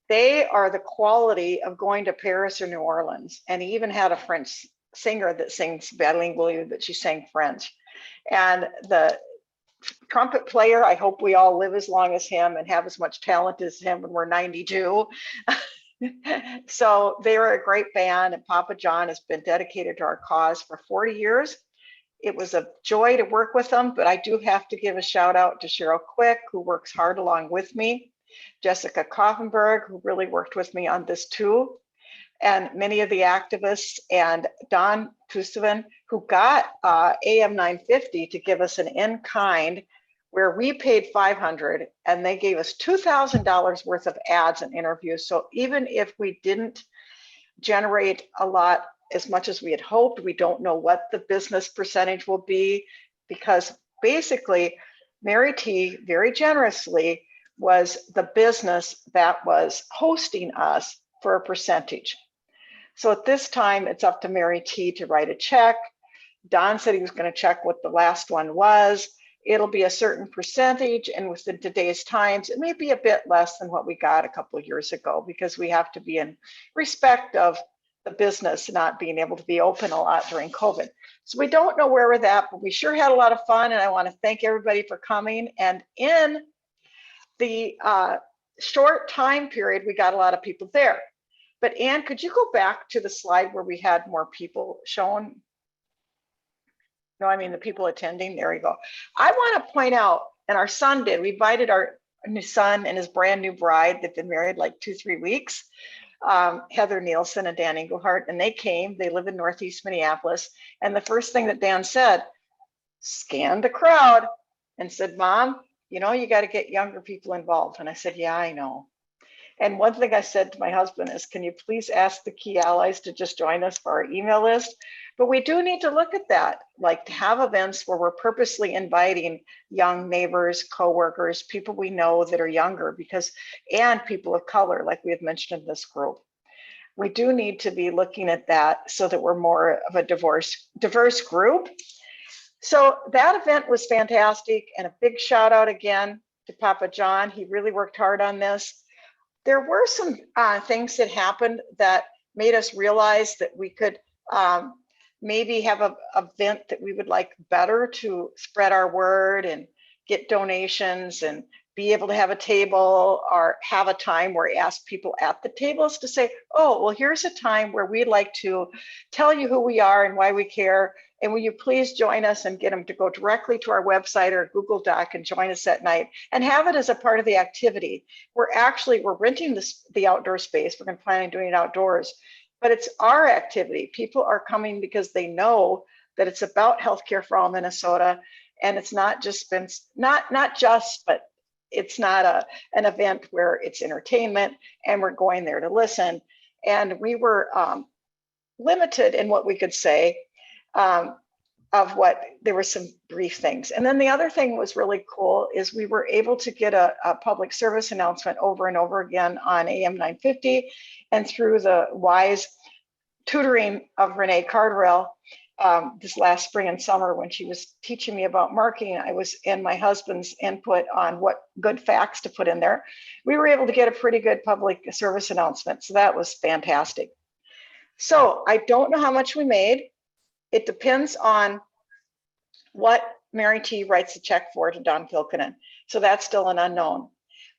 They are the quality of going to Paris or New Orleans. And he even had a French singer that sings bilingually, but she sang French. And the trumpet player, I hope we all live as long as him and have as much talent as him when we're 92. So they were a great band, and Papa John has been dedicated to our cause for 40 years. It was a joy to work with them, but I do have to give a shout out to Cheryl Quick, who works hard along with me, Jessica Koffenberg, who really worked with me on this too, and many of the activists, and Don Kustavin, who got AM 950 to give us an in-kind, where we paid $500 and they gave us $2,000 worth of ads and interviews. So even if we didn't generate a lot, as much as we had hoped, we don't know what the business percentage will be, because basically, Mary T very generously was the business that was hosting us for a percentage. So at this time, it's up to Mary T to write a check. Don said he was going to check what the last one was. It'll be a certain percentage, and within today's times, it may be a bit less than what we got a couple of years ago, because we have to be in respect of the business not being able to be open a lot during COVID. So we don't know where we're at, but we sure had a lot of fun, and I want to thank everybody for coming. And in the short time period, we got a lot of people there. But Ann, could you go back to the slide where we had more people shown? No, I mean the people attending. There we go. I want to point out, and our son did, we invited our new son and his brand new bride. They've been married like 2-3 weeks, Heather Nielsen and Dan Engelhardt, and they came. They live in Northeast Minneapolis. And the first thing that Dan said, scanned the crowd and said, Mom, you know, you got to get younger people involved. And I said, yeah, I know. And one thing I said to my husband is, can you please ask the key allies to just join us for our email list? But we do need to look at that, like to have events where we're purposely inviting young neighbors, coworkers, people we know that are younger, and people of color, like we had mentioned in this group. We do need to be looking at that so that we're more of a diverse group. So that event was fantastic, and a big shout out again to Papa John. He really worked hard on this. There were some things that happened that made us realize that we could maybe have an event that we would like better to spread our word and get donations and be able to have a table, or have a time where we ask people at the tables to say, oh, well, here's a time where we'd like to tell you who we are and why we care. And will you please join us, and get them to go directly to our website or Google Doc and join us that night and have it as a part of the activity. We're renting the outdoor space. We're going to plan on doing it outdoors, but it's our activity. People are coming because they know that it's about healthcare for all Minnesota. And it's not just been, but it's not an event where it's entertainment and we're going there to listen. And we were limited in what we could say. There were some brief things. And then the other thing was really cool is we were able to get a public service announcement over and over again on AM 950 and through the wise tutoring of Renee Carterell this last spring and summer when she was teaching me about marketing. I was in my husband's input on what good facts to put in there. We were able to get a pretty good public service announcement. So that was fantastic. So I don't know how much we made. It depends on what Mary T writes a check for to Don Kilkenin. So that's still an unknown.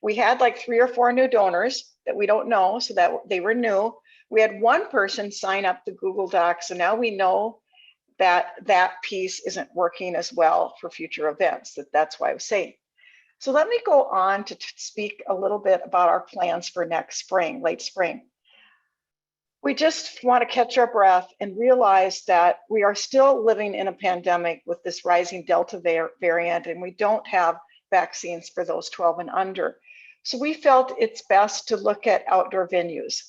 We had like 3 or 4 new donors that we don't know, so that they were new. We had one person sign up the Google Docs, so now we know that that piece isn't working as well for future events. That's why I was saying. So let me go on to speak a little bit about our plans for next spring, late spring. We just want to catch our breath and realize that we are still living in a pandemic with this rising Delta variant, and we don't have vaccines for those 12 and under. So we felt it's best to look at outdoor venues.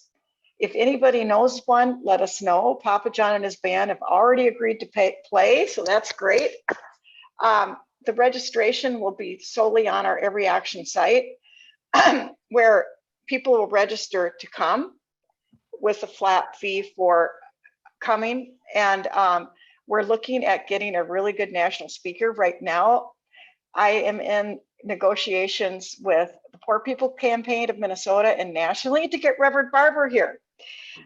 If anybody knows one, let us know. Papa John and his band have already agreed to play, so that's great. The registration will be solely on our Every Action site, where people will register to come with a flat fee for coming. And we're looking at getting a really good national speaker. Right now, I am in negotiations with the Poor People Campaign of Minnesota and nationally to get Reverend Barber here.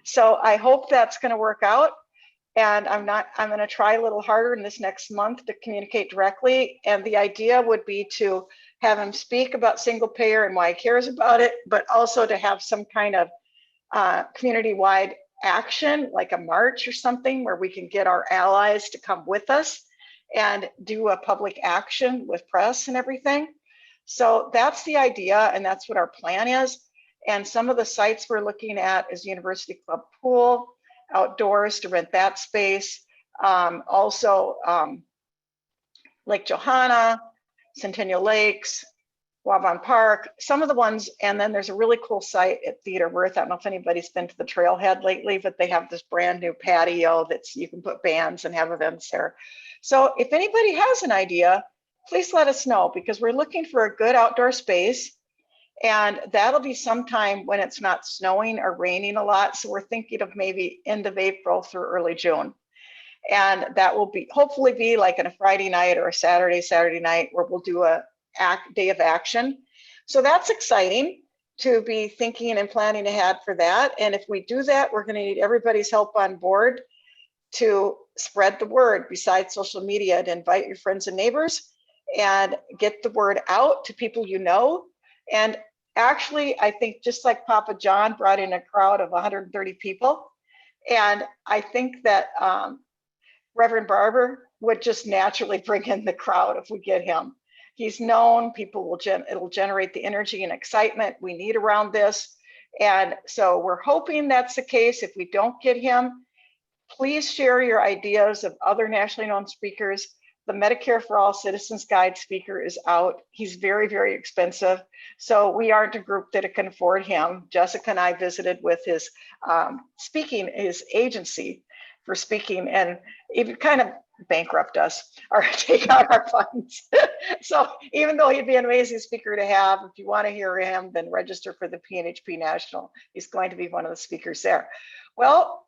So I hope that's going to work out. And I'm going to try a little harder in this next month to communicate directly. And the idea would be to have him speak about single payer and why he cares about it, but also to have some kind of community-wide action, like a march or something, where we can get our allies to come with us and do a public action with press and everything. So that's the idea, and that's what our plan is. And some of the sites we're looking at is University Club Pool, outdoors to rent that space. Also Lake Johanna, Centennial Lakes, Waban Park, some of the ones, and then there's a really cool site at Theater Worth. I don't know if anybody's been to the Trailhead lately, but they have this brand new patio that's, you can put bands and have events there. So if anybody has an idea please let us know, because we're looking for a good outdoor space. And that'll be sometime when it's not snowing or raining a lot. So we're thinking of maybe end of April through early June. And that will be hopefully be like on a Friday night or a Saturday night, where we'll do a day of action. So that's exciting to be thinking and planning ahead for that. And if we do that, we're going to need everybody's help on board to spread the word besides social media, to invite your friends and neighbors and get the word out to people you know. And actually, I think just like Papa John brought in a crowd of 130 people, and I think that Reverend Barber would just naturally bring in the crowd if we get him. He's known, people will, it'll generate the energy and excitement we need around this. And so we're hoping that's the case. If we don't get him, please share your ideas of other nationally known speakers. The Medicare for All Citizens Guide speaker is out. He's very, very expensive. So we aren't a group that can afford him. Jessica and I visited with his his agency for speaking, and it kind of bankrupt us or take out our funds. So even though he'd be an amazing speaker to have, if you want to hear him, then register for the PNHP National. He's going to be one of the speakers there. Well,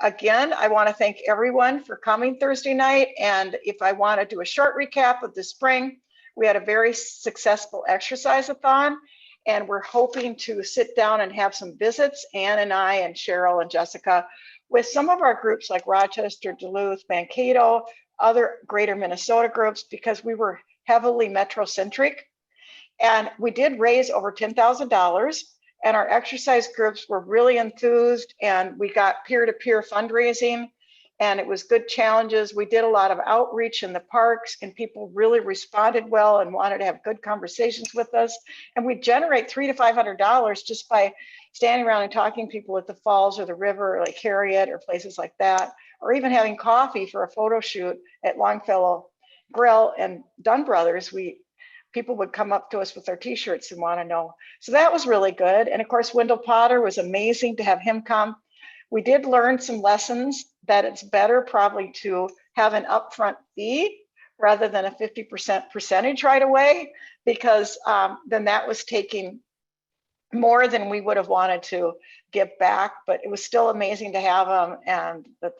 again, I want to thank everyone for coming Thursday night. And if I want to do a short recap of the spring, we had a very successful exercise-a-thon, and we're hoping to sit down and have some visits, Ann and I and Cheryl and Jessica, with some of our groups like Rochester, Duluth, Mankato, other greater Minnesota groups, because we were heavily metro-centric. And we did raise over $10,000. And our exercise groups were really enthused, and we got peer-to-peer fundraising, and it was good challenges. We did a lot of outreach in the parks, and people really responded well and wanted to have good conversations with us. And we generate $300 to $500 just by standing around and talking to people at the falls or the river, like Harriet or places like that, or even having coffee for a photo shoot at Longfellow Grill and Dunn Brothers. People would come up to us with their t-shirts and want to know. So that was really good. And of course, Wendell Potter was amazing to have him come. We did learn some lessons that it's better probably to have an upfront fee rather than a 50% percentage right away, because then that was taking more than we would have wanted to give back, but it was still amazing to have them. And the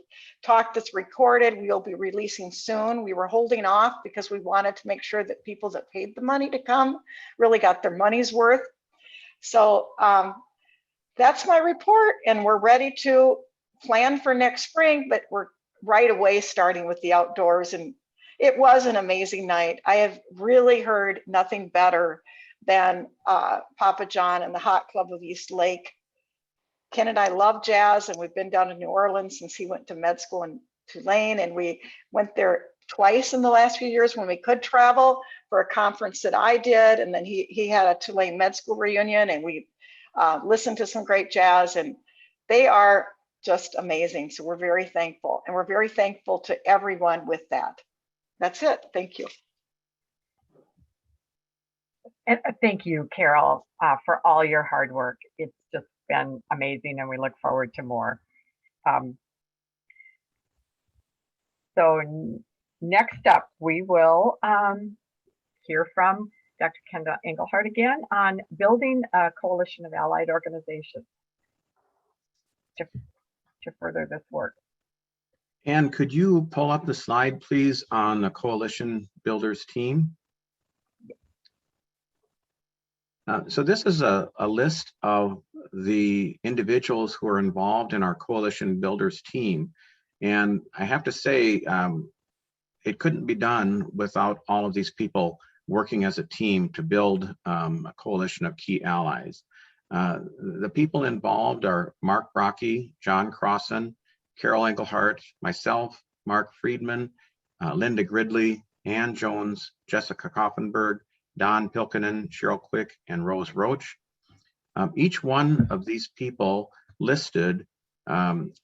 talk that's recorded, we'll be releasing soon. We were holding off because we wanted to make sure that people that paid the money to come really got their money's worth. So that's my report, and we're ready to plan for next spring, but we're right away starting with the outdoors. And it was an amazing night. I have really heard nothing better than Papa John and the Hot Club of East Lake. Ken and I love jazz, and we've been down to New Orleans since he went to med school in Tulane, and we went there twice in the last few years when we could travel for a conference that I did, and then he had a Tulane med school reunion, and we listened to some great jazz, and they are just amazing. So we're very thankful, and we're very thankful to everyone with that. That's it. Thank you. And thank you, Carol, for all your hard work. It's just been amazing, and we look forward to more. So next up, we will hear from Dr. Kendra Engelhardt again on building a coalition of allied organizations to further this work. And could you pull up the slide, please, on the Coalition Builders team? So this is a list of the individuals who are involved in our Coalition Builders team. And I have to say, it couldn't be done without all of these people working as a team to build a coalition of key allies. The people involved are Mark Brocky, John Crossan, Carol Engelhardt, myself, Mark Friedman, Linda Gridley, Ann Jones, Jessica Koffenberg, Don Pilkinen, Cheryl Quick, and Rose Roach. Each one of these people listed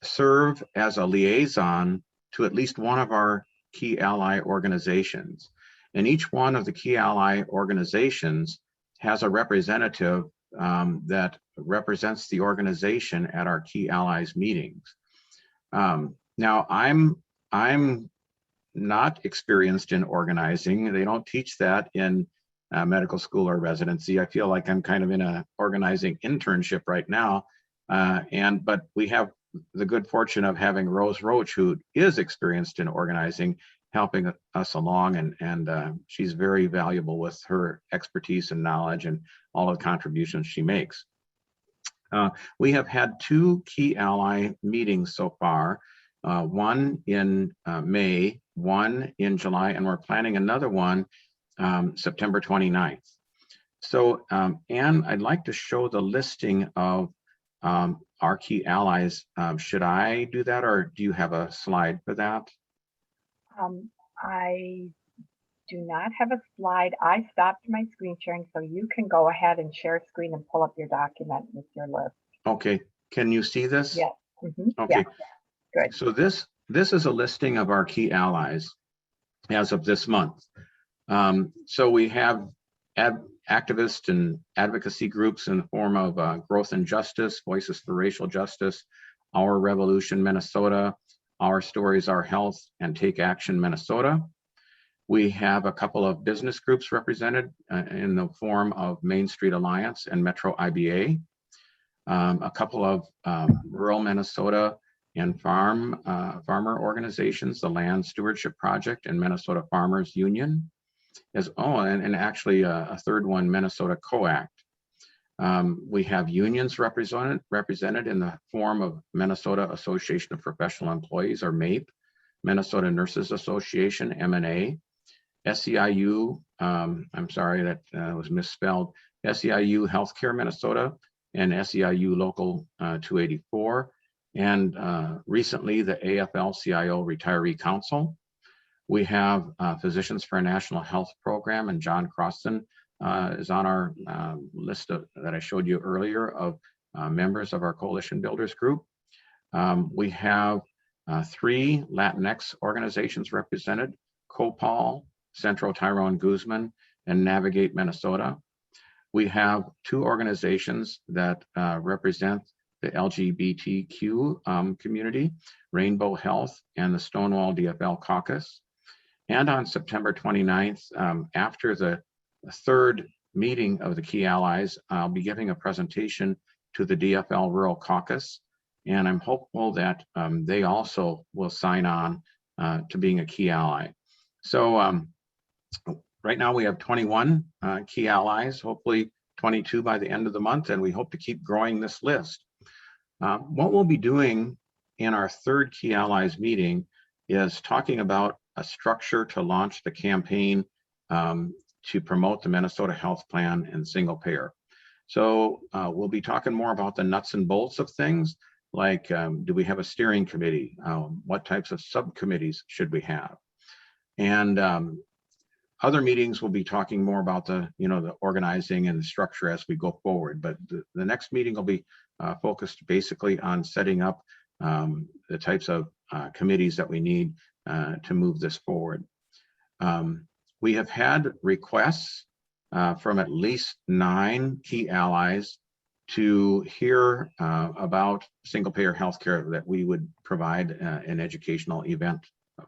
serve as a liaison to at least one of our key ally organizations. And each one of the key ally organizations has a representative that represents the organization at our key allies meetings. Now, I'm not experienced in organizing. They don't teach that in medical school or residency. I feel like I'm kind of in a organizing internship right now. But we have the good fortune of having Rose Roach, who is experienced in organizing, helping us along, and she's very valuable with her expertise and knowledge and all of the contributions she makes. We have had 2 key ally meetings so far, one in May, one in July, and we're planning another one September 29th. So Anne, I'd like to show the listing of our key allies. Should I do that, or do you have a slide for that? I do not have a slide. I stopped my screen sharing, so you can go ahead and share screen and pull up your document with your list. Okay, can you see this? Yes. Okay, yeah. Good. So this is a listing of our key allies as of this month. So we have activist and advocacy groups in the form of Growth and Justice, Voices for Racial Justice, Our Revolution Minnesota, Our Stories, Our Health, and Take Action Minnesota. We have a couple of business groups represented in the form of Main Street Alliance and Metro IBA, a couple of rural Minnesota and farmer organizations, the Land Stewardship Project and Minnesota Farmers Union, and actually a third one, Minnesota COACT. We have unions represented in the form of Minnesota Association of Professional Employees, or MAPE, Minnesota Nurses Association, MNA, SEIU, I'm sorry, that was misspelled, SEIU Healthcare Minnesota, and SEIU Local 284, and recently the AFL-CIO Retiree Council. We have Physicians for a National Health Program, and John Croston is on our list that I showed you earlier of members of our Coalition Builders Group. We have 3 Latinx organizations represented: COPAL, Centro Tyrone Guzman, and Navigate Minnesota. We have 2 organizations that represent the LGBTQ community, Rainbow Health and the Stonewall DFL Caucus. And on September 29th, after the 3rd meeting of the key allies, I'll be giving a presentation to the DFL Rural Caucus, and I'm hopeful that they also will sign on to being a key ally. So right now we have 21 key allies, hopefully 22 by the end of the month, and we hope to keep growing this list. What we'll be doing in our 3rd key allies meeting is talking about a structure to launch the campaign to promote the Minnesota Health Plan and single payer. So we'll be talking more about the nuts and bolts of things, like do we have a steering committee? What types of subcommittees should we have? And other meetings will be talking more about the organizing and the structure as we go forward. But the next meeting will be focused basically on setting up the types of committees that we need to move this forward. We have had requests from at least 9 key allies to hear about single payer healthcare that we would provide an educational event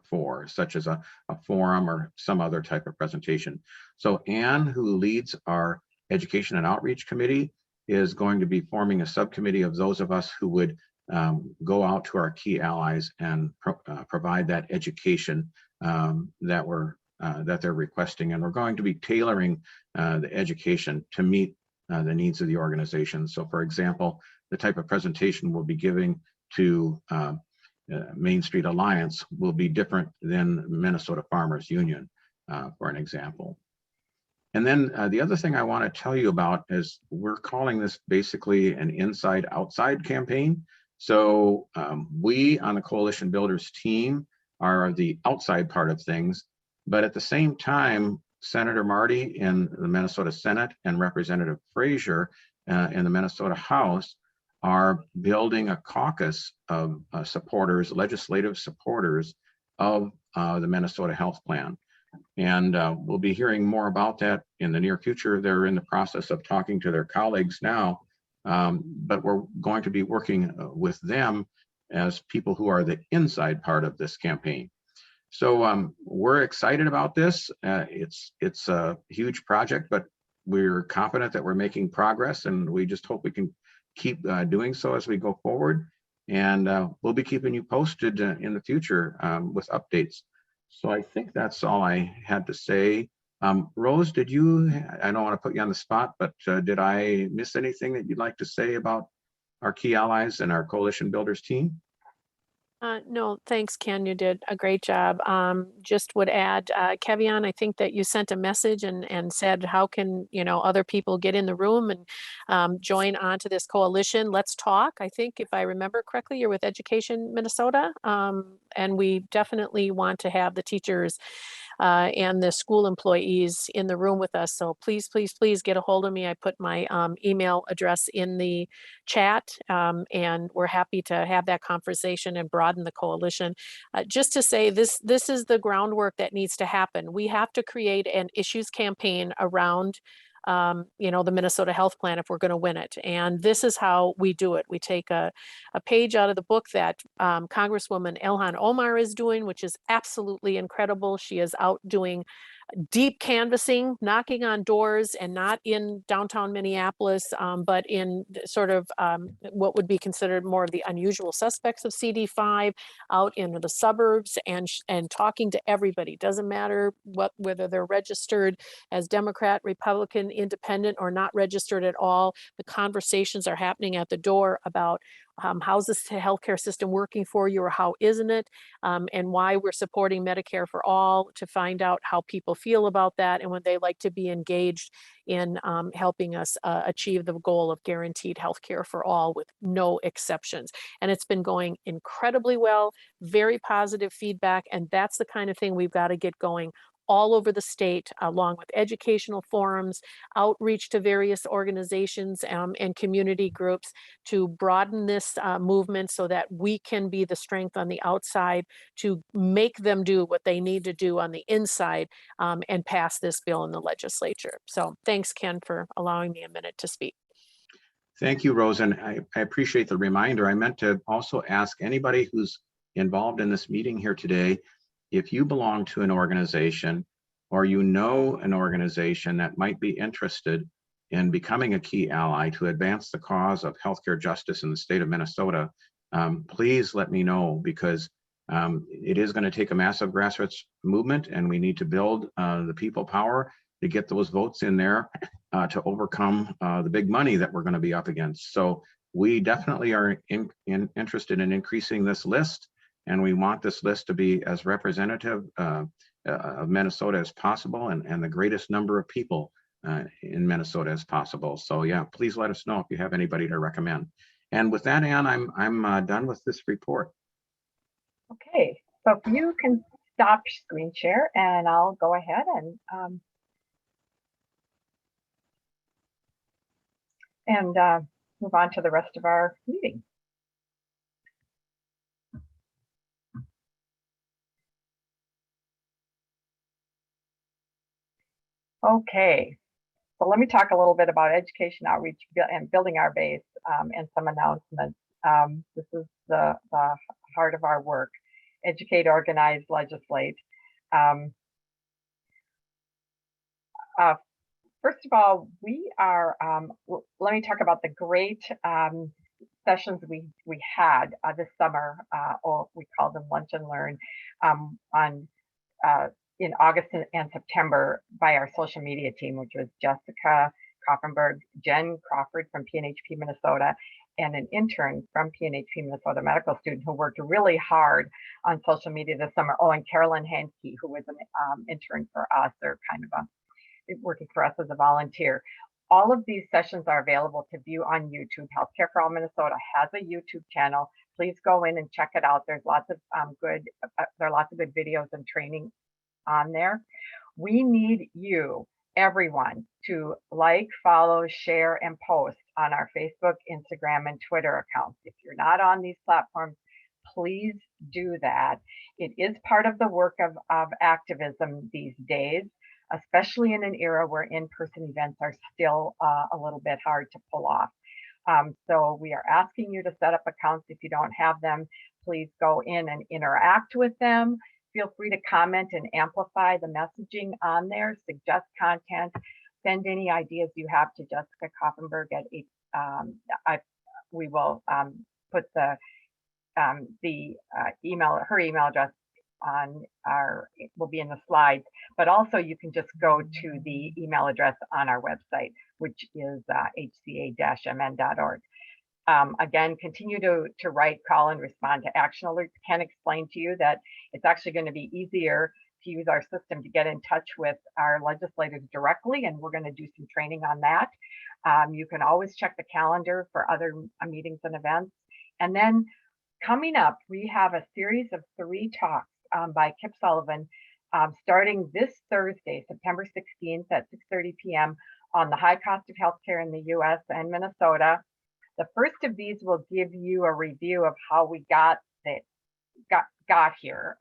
for, such as a forum or some other type of presentation. So Anne, who leads our Education and Outreach Committee, is going to be forming a subcommittee of those of us who would go out to our key allies and provide that education that they're requesting. And we're going to be tailoring the education to meet the needs of the organization. So for example, the type of presentation we'll be giving to Main Street Alliance will be different than Minnesota Farmers Union, for an example. And then the other thing I want to tell you about is we're calling this basically an inside-outside campaign. So we on the Coalition Builders team are the outside part of things, but at the same time, Senator Marty in the Minnesota Senate and Representative Frazier in the Minnesota House are building a caucus of supporters, legislative supporters of the Minnesota Health Plan. And we'll be hearing more about that in the near future. They're in the process of talking to their colleagues now, but we're going to be working with them as people who are the inside part of this campaign. So we're excited about this. It's a huge project, but we're confident that we're making progress, and we just hope we can keep doing so as we go forward. And we'll be keeping you posted in the future with updates. So I think that's all I had to say. Rose, did you, I don't want to put you on the spot, but did I miss anything that you'd like to say about our key allies and our Coalition Builders team? No, thanks, Ken. You did a great job. Just would add, Kevion, I think that you sent a message and said, how can, other people get in the room and join onto this coalition? Let's talk. I think if I remember correctly, you're with Education Minnesota. And we definitely want to have the teachers and the school employees in the room with us. So please, please, please get a hold of me. I put my email address in the chat, and we're happy to have that conversation and broaden the coalition. Just to say, this is the groundwork that needs to happen. We have to create an issues campaign around the Minnesota Health Plan if we're going to win it. And this is how we do it. We take a page out of the book that Congresswoman Ilhan Omar is doing, which is absolutely incredible. She is out doing deep canvassing, knocking on doors, and not in downtown Minneapolis, but in sort of what would be considered more of the unusual suspects of CD5, out into the suburbs and talking to everybody. Doesn't matter whether they're registered as Democrat, Republican, Independent, or not registered at all. The conversations are happening at the door about how's this healthcare system working for you, or how isn't it, and why we're supporting Medicare for all, to find out how people feel about that and would they like to be engaged in helping us achieve the goal of guaranteed healthcare for all with no exceptions. And it's been going incredibly well, very positive feedback, and that's the kind of thing we've got to get going all over the state, along with educational forums, outreach to various organizations and community groups, to broaden this movement so that we can be the strength on the outside to make them do what they need to do on the inside, and pass this bill in the legislature. So thanks, Ken, for allowing me a minute to speak. Thank you, Rose, and I appreciate the reminder. I meant to also ask anybody who's involved in this meeting here today, if you belong to an organization or an organization that might be interested in becoming a key ally to advance the cause of healthcare justice in the state of Minnesota, please let me know, because it is going to take a massive grassroots movement, and we need to build the people power to get those votes in there to overcome the big money that we're going to be up against. So we definitely are interested in increasing this list, and we want this list to be as representative of Minnesota as possible, and the greatest number of people in Minnesota as possible. So yeah, please let us know if you have anybody to recommend. And with that, Ann, I'm done with this report. Okay, so if you can stop screen share, and I'll go ahead and move on to the rest of our meeting. Okay, so let me talk a little bit about education outreach and building our base, and some announcements. This is the heart of our work: educate, organize, legislate. First of all, we are, let me talk about the great sessions we had this summer, or we call them Lunch and Learn, in August and September by our social media team, which was Jessica Koffenberg, Jen Crawford from PNHP Minnesota, and an intern from PNHP Minnesota, medical student who worked really hard on social media this summer. Oh, and Carolyn Hansky, who was an intern for us, or kind of working for us as a volunteer. All of these sessions are available to view on YouTube. Healthcare for All Minnesota has a YouTube channel. Please go in and check it out. There's lots of good videos and training on there. We need you, everyone, to like, follow, share, and post on our Facebook, Instagram, and Twitter accounts. If you're not on these platforms, please do that. It is part of the work of activism these days, especially in an era where in-person events are still a little bit hard to pull off. So we are asking you to set up accounts. If you don't have them, please go in and interact with them. feel free to comment and amplify the messaging on there, suggest content, send any ideas you have to Jessica Koffenberg at we will put the email, her email address on will be in the slides, but also you can just go to the email address on our website, which is HCA-MN.org. Again, continue to write, call, and respond to action alerts. Can explain to you that it's actually going to be easier to use our system to get in touch with our legislators directly, and we're going to do some training on that. You can always check the calendar for other meetings and events. And then coming up, we have a series of 3 talks by Kip Sullivan starting this Thursday, September 16th at 6:30 p.m. on the high cost of healthcare in the U.S. and Minnesota. The first of these will give you a review of how we got here.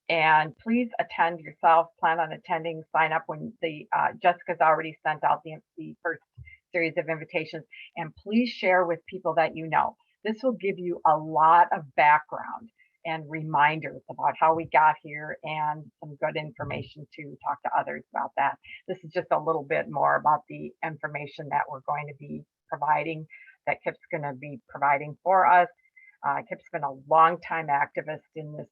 And please attend yourself, plan on attending, sign up when Jessica's already sent out the first series of invitations, and please share with people that you know. This will give you a lot of background and reminders about how we got here and some good information to talk to others about that. This is just a little bit more about the information that we're going to be providing, that Kip's going to be providing for us. Kip's been a longtime activist in this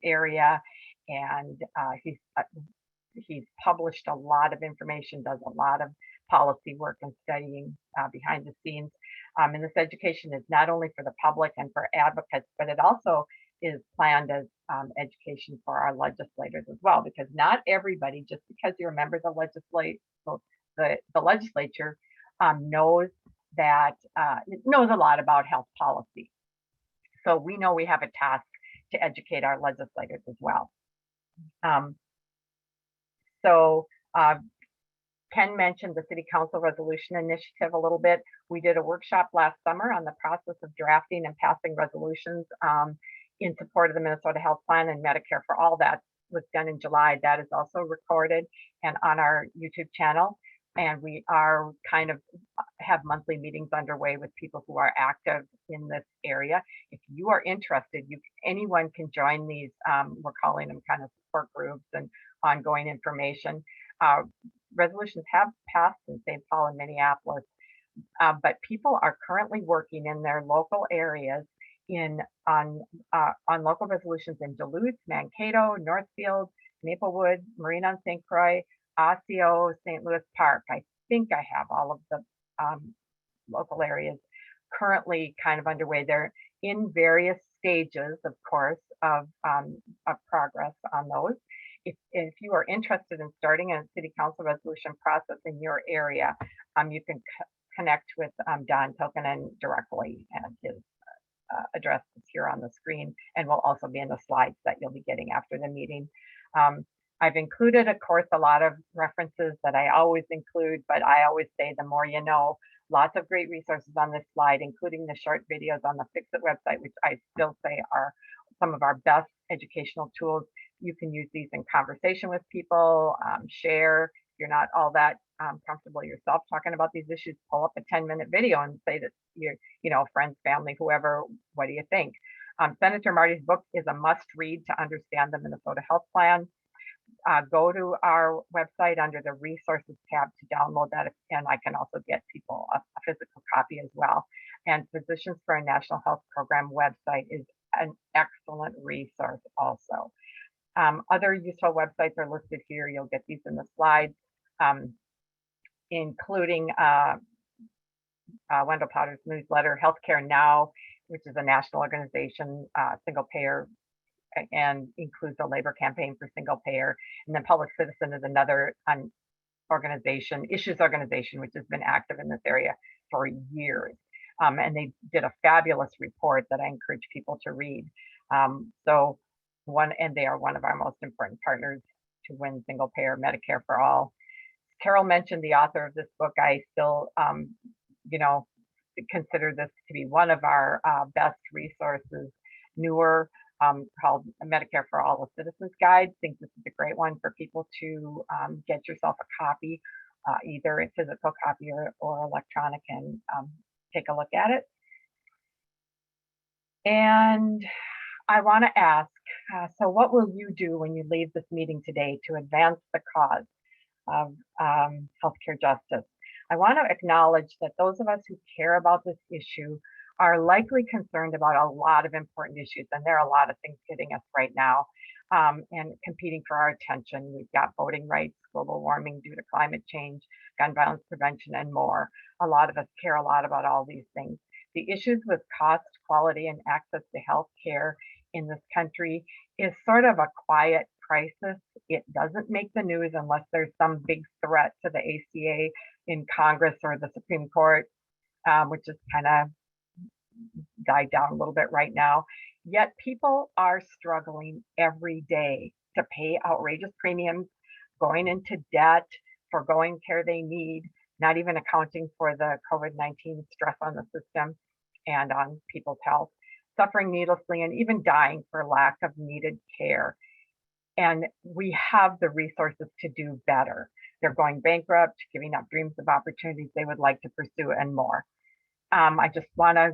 area, and he's published a lot of information, does a lot of policy work and studying behind the scenes. And this education is not only for the public and for advocates, but it also is planned as education for our legislators as well, because not everybody, just because you're a member of the legislature, knows a lot about health policy. So we know we have a task to educate our legislators as well. Ken mentioned the City Council Resolution Initiative a little bit. We did a workshop last summer on the process of drafting and passing resolutions in support of the Minnesota Health Plan and Medicare for All. That was done in July. That is also recorded and on our YouTube channel. And we are have monthly meetings underway with people who are active in this area. If you are interested, anyone can join these. We're calling them kind of support groups and ongoing information. Resolutions have passed in St. Paul and Minneapolis, but people are currently working in their local areas on local resolutions in Duluth, Mankato, Northfield, Maplewood, Marine on St. Croix, Osseo, St. Louis Park. I think I have all of the local areas currently kind of underway. They're in various stages, of course, of progress on those. If you are interested in starting a city council resolution process in your area, you can connect with Don Tokinen directly, and his address is here on the screen and will also be in the slides that you'll be getting after the meeting. I've included, of course, a lot of references that I always include, but I always say the more you know. Lots of great resources on this slide, including the short videos on the Fix-It website, which I still say are some of our best educational tools. You can use these in conversation with people, share. If you're not all that comfortable yourself talking about these issues, pull up a 10-minute video and say that friends, family, whoever, what do you think? Senator Marty's book is a must read to understand the Minnesota Health Plan. Go to our website under the resources tab to download that, and I can also get people a physical copy as well. And Physicians for a National Health Program website is an excellent resource also. Other useful websites are listed here. You'll get these in the slides, including Wendell Potter's newsletter, Healthcare Now, which is a national organization, single payer, and includes a labor campaign for single payer. And then Public Citizen is another organization, issues organization, which has been active in this area for years. And they did a fabulous report that I encourage people to read. And they are one of our most important partners to win single payer Medicare for All. Carol mentioned the author of this book. I still, consider this to be one of our best resources, newer, called Medicare for All, a Citizen's Guide. I think this is a great one for people to get yourself a copy, either a physical copy or electronic, and take a look at it. And I want to ask, so what will you do when you leave this meeting today to advance the cause of healthcare justice? I want to acknowledge that those of us who care about this issue are likely concerned about a lot of important issues, and there are a lot of things hitting us right now and competing for our attention. We've got voting rights, global warming due to climate change, gun violence prevention, and more. A lot of us care a lot about all these things. The issues with cost, quality, and access to health care in this country is sort of a quiet crisis. It doesn't make the news unless there's some big threat to the ACA in Congress or the Supreme Court, which is kind of died down a little bit right now. Yet people are struggling every day to pay outrageous premiums, going into debt, foregoing care they need, not even accounting for the COVID-19 stress on the system and on people's health, suffering needlessly, and even dying for lack of needed care. And we have the resources to do better. They're going bankrupt, giving up dreams of opportunities they would like to pursue, and more. I just want to,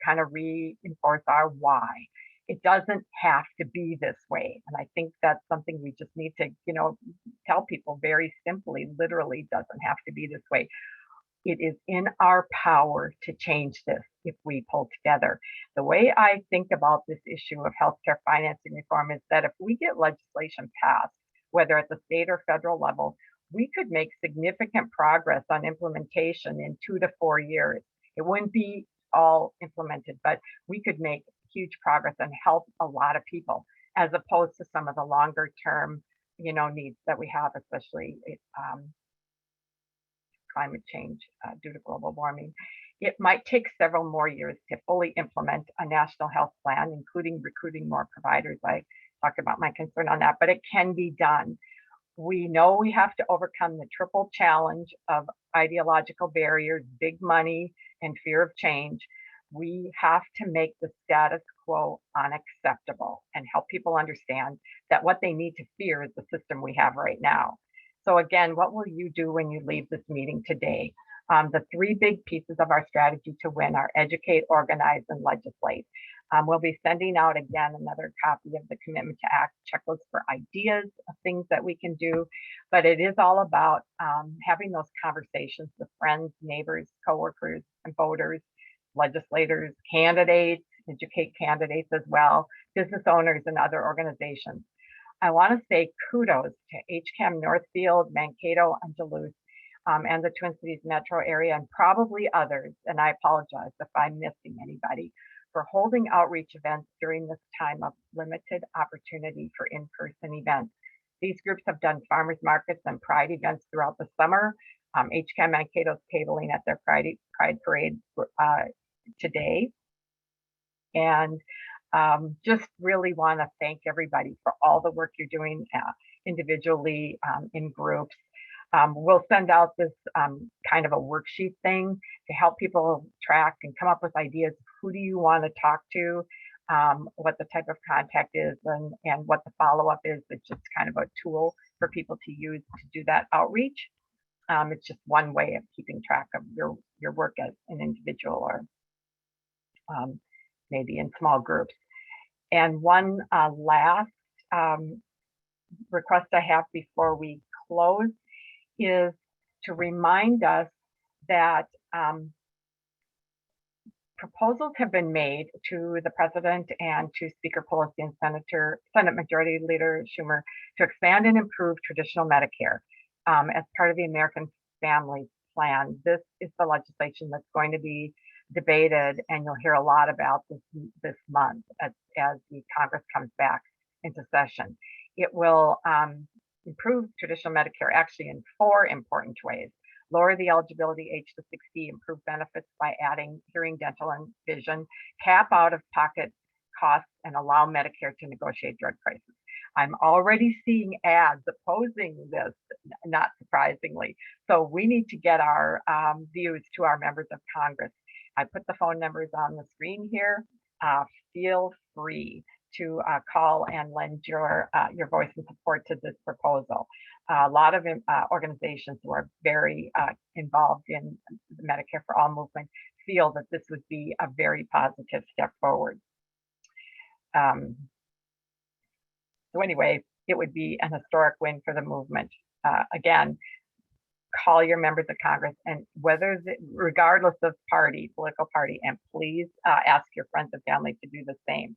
kind of reinforce our why. It doesn't have to be this way. And I think that's something we just need to, tell people very simply, literally doesn't have to be this way. It is in our power to change this if we pull together. The way I think about this issue of healthcare financing reform is that if we get legislation passed, whether at the state or federal level, we could make significant progress on implementation in 2 to 4 years. It wouldn't be all implemented, but we could make huge progress and help a lot of people, as opposed to some of the longer term, needs that we have, especially climate change due to global warming. It might take several more years to fully implement a national health plan, including recruiting more providers. I talked about my concern on that, but it can be done. We know we have to overcome the triple challenge of ideological barriers, big money, and fear of change. We have to make the status quo unacceptable and help people understand that what they need to fear is the system we have right now. So again, what will you do when you leave this meeting today? The 3 big pieces of our strategy to win are educate, organize, and legislate. We'll be sending out again another copy of the Commitment to Act checklist for ideas of things that we can do, but it is all about having those conversations with friends, neighbors, coworkers, and voters, legislators, candidates, educate candidates as well, business owners, and other organizations. I want to say kudos to HCAMN Northfield, Mankato, and Duluth, and the Twin Cities metro area, and probably others, and I apologize if I'm missing anybody, for holding outreach events during this time of limited opportunity for in-person events. These groups have done farmers markets and pride events throughout the summer. HCAMN Mankato is tabling at their Pride Parade today. And just really want to thank everybody for all the work you're doing individually, in groups. We'll send out this kind of a worksheet thing to help people track and come up with ideas. Who do you want to talk to? What the type of contact is and what the follow-up is. It's just kind of a tool for people to use to do that outreach. It's just one way of keeping track of your work as an individual or maybe in small groups. And one last request I have before we close is to remind us that proposals have been made to the president and to Speaker Pelosi and Senate Majority Leader Schumer to expand and improve traditional Medicare as part of the American Family Plan. This is the legislation that's going to be debated, and you'll hear a lot about this month as the Congress comes back into session. It will improve traditional Medicare actually in 4 important ways. Lower the eligibility age to 60, improve benefits by adding hearing, dental, and vision, cap out-of-pocket costs, and allow Medicare to negotiate drug prices. I'm already seeing ads opposing this, not surprisingly. So we need to get our views to our members of Congress. I put the phone numbers on the screen here. Feel free to call and lend your voice and support to this proposal. A lot of organizations who are very involved in the Medicare for All movement feel that this would be a very positive step forward. So anyway, it would be an historic win for the movement. Again, call your members of Congress, and regardless of political party, and please ask your friends and family to do the same.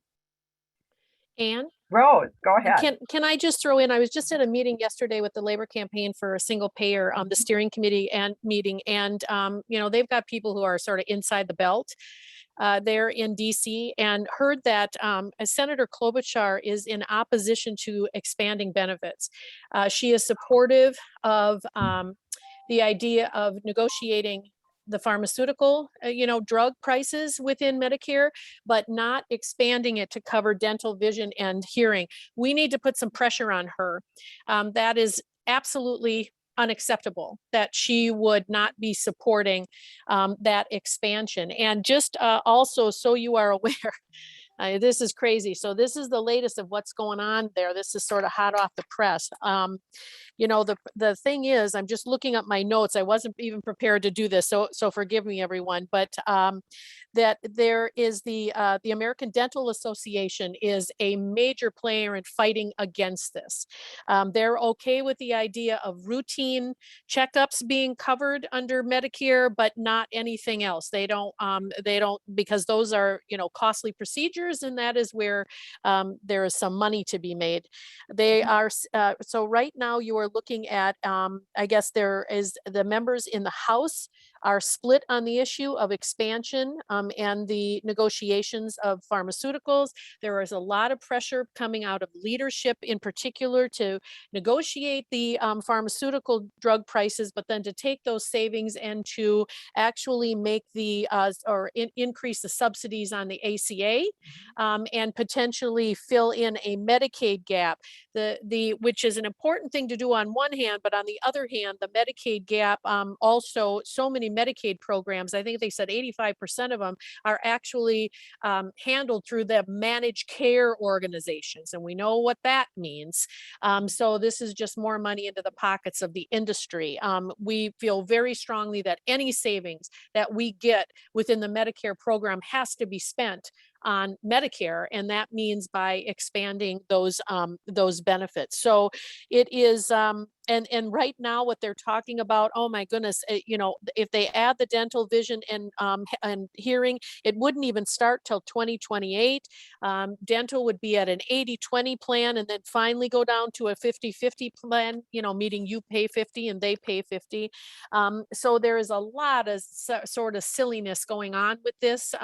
Anne? Rose, go ahead. Can I just throw in, I was just at a meeting yesterday with the Labor Campaign for a Single Payer, the steering committee and meeting, and you know, they've got people who are sort of inside the belt there in DC, and heard that Senator Klobuchar is in opposition to expanding benefits. She is supportive of the idea of negotiating the pharmaceutical, drug prices within Medicare, but not expanding it to cover dental, vision, and hearing. We need to put some pressure on her. That is absolutely unacceptable that she would not be supporting that expansion. And just also, so you are aware, this is crazy. So this is the latest of what's going on there. This is sort of hot off the press. The thing is, I'm just looking up my notes. I wasn't even prepared to do this, so forgive me, everyone. But that there is the American Dental Association is a major player in fighting against this. They're okay with the idea of routine checkups being covered under Medicare, but not anything else. They don't because those are costly procedures, and that is where there is some money to be made. They are so right now you are looking at, I guess there is the members in the House are split on the issue of expansion and the negotiations of pharmaceuticals. There is a lot of pressure coming out of leadership in particular to negotiate the pharmaceutical drug prices, but then to take those savings and to actually make the increase the subsidies on the ACA and potentially fill in a Medicaid gap, which is an important thing to do on one hand, but on the other hand, the Medicaid gap also, so many Medicaid programs, I think they said 85% of them are actually handled through the managed care organizations. And we know what that means. So this is just more money into the pockets of the industry. We feel very strongly that any savings that we get within the Medicare program has to be spent on Medicare, and that means by expanding those benefits. So it is, and right now what they're talking about, oh my goodness, if they add the dental, vision, and hearing, it wouldn't even start till 2028. Dental would be at an 80-20 plan, and then finally go down to a 50-50 plan, meaning you pay 50 and they pay 50. So there is a lot of sort of silliness going on with this.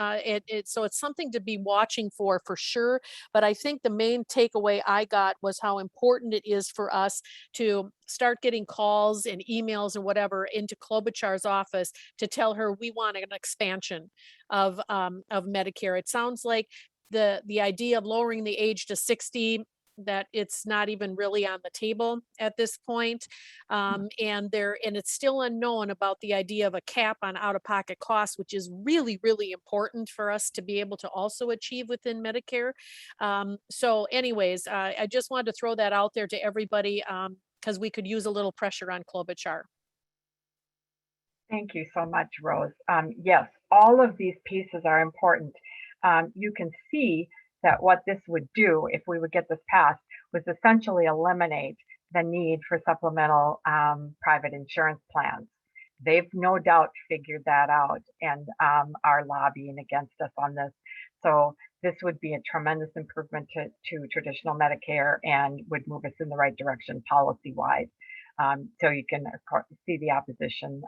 So it's something to be watching for sure. But I think the main takeaway I got was how important it is for us to start getting calls and emails and whatever into Klobuchar's office to tell her we want an expansion of Medicare. It sounds like the idea of lowering the age to 60, that it's not even really on the table at this point. And it's still unknown about the idea of a cap on out-of-pocket costs, which is really, really important for us to be able to also achieve within Medicare. So anyways, I just wanted to throw that out there to everybody because we could use a little pressure on Klobuchar. Thank you so much, Rose. Yes, all of these pieces are important. You can see that what this would do, if we would get this passed, was essentially eliminate the need for supplemental private insurance plans. They've no doubt figured that out and are lobbying against us on this. So this would be a tremendous improvement to traditional Medicare and would move us in the right direction policy-wise. So you can see the opposition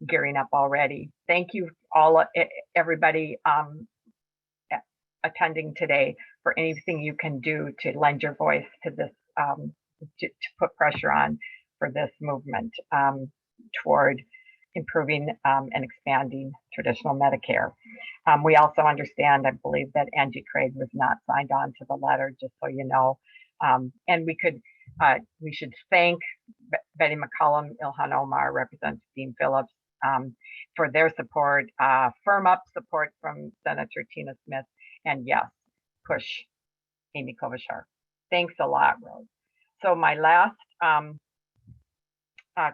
gearing up already. Thank you all, everybody attending today, for anything you can do to lend your voice to this, to put pressure on for this movement toward improving and expanding traditional Medicare. We also understand, I believe, that Angie Craig was not signed on to the letter, just so you know. And we should thank Betty McCollum, Ilhan Omar, Representative Dean Phillips for their support, firm up support from Senator Tina Smith, and yes, push Amy Klobuchar. Thanks a lot, Rose. So my last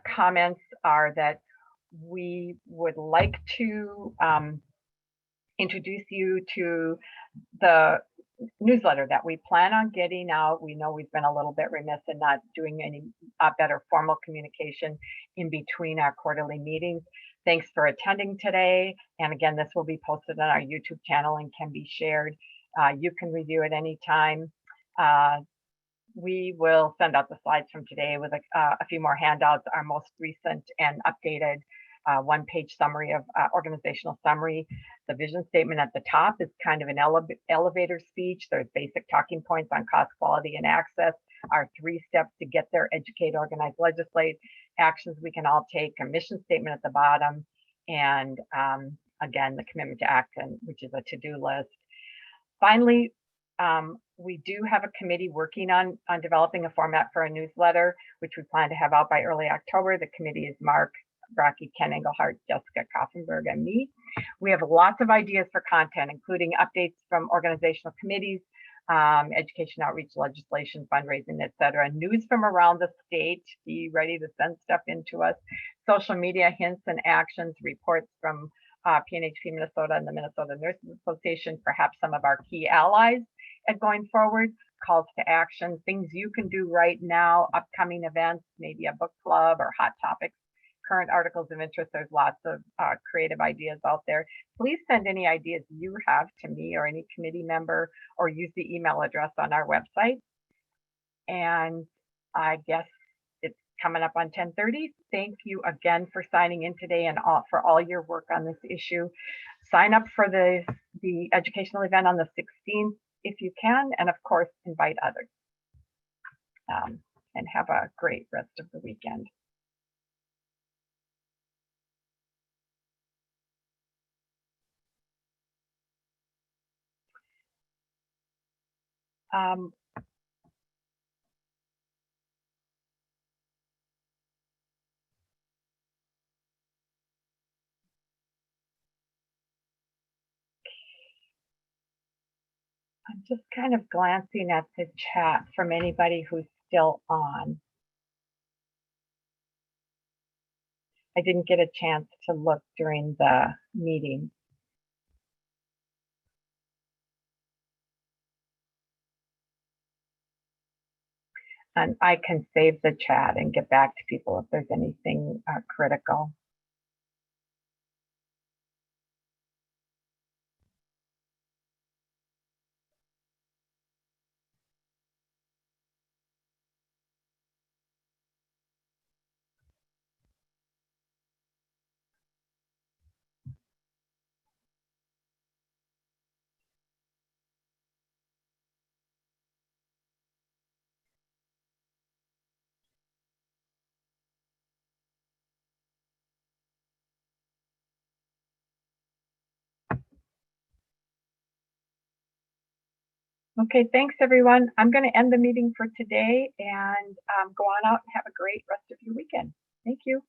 comments are that we would like to introduce you to the newsletter that we plan on getting out. We know we've been a little bit remiss in not doing any better formal communication in between our quarterly meetings. Thanks for attending today. And again, this will be posted on our YouTube channel and can be shared. You can review it anytime. We will send out the slides from today with a few more handouts, our most recent and updated one-page summary of organizational summary. The vision statement at the top is kind of an elevator speech. There's basic talking points on cost, quality, and access. Our 3 steps to get there: educate, organize, legislate. Actions we can all take. A mission statement at the bottom, and again, the commitment to act, which is a to-do list. Finally, we do have a committee working on developing a format for a newsletter, which we plan to have out by early October. The committee is Mark Brocky, Ken Engelhardt, Jessica Koffenberg, and me. We have lots of ideas for content, including updates from organizational committees, education, outreach, legislation, fundraising, etc. News from around the state. Be ready to send stuff into us. Social media hints and actions, reports from PNHP Minnesota and the Minnesota Nurses Association, perhaps some of our key allies and going forward. Calls to action, things you can do right now, upcoming events, maybe a book club or hot topics, current articles of interest. There's lots of creative ideas out there. Please send any ideas you have to me or any committee member, or use the email address on our website. And I guess it's coming up on 10:30. Thank you again for signing in today and for all your work on this issue. Sign up for the educational event on the 16th if you can, and of course, invite others. And have a great rest of the weekend. I'm just kind of glancing at the chat from anybody who's still on. I didn't get a chance to look during the meeting. And I can save the chat and get back to people if there's anything critical. Okay, thanks everyone. I'm going to end the meeting for today and go on out and have a great rest of your weekend. Thank you.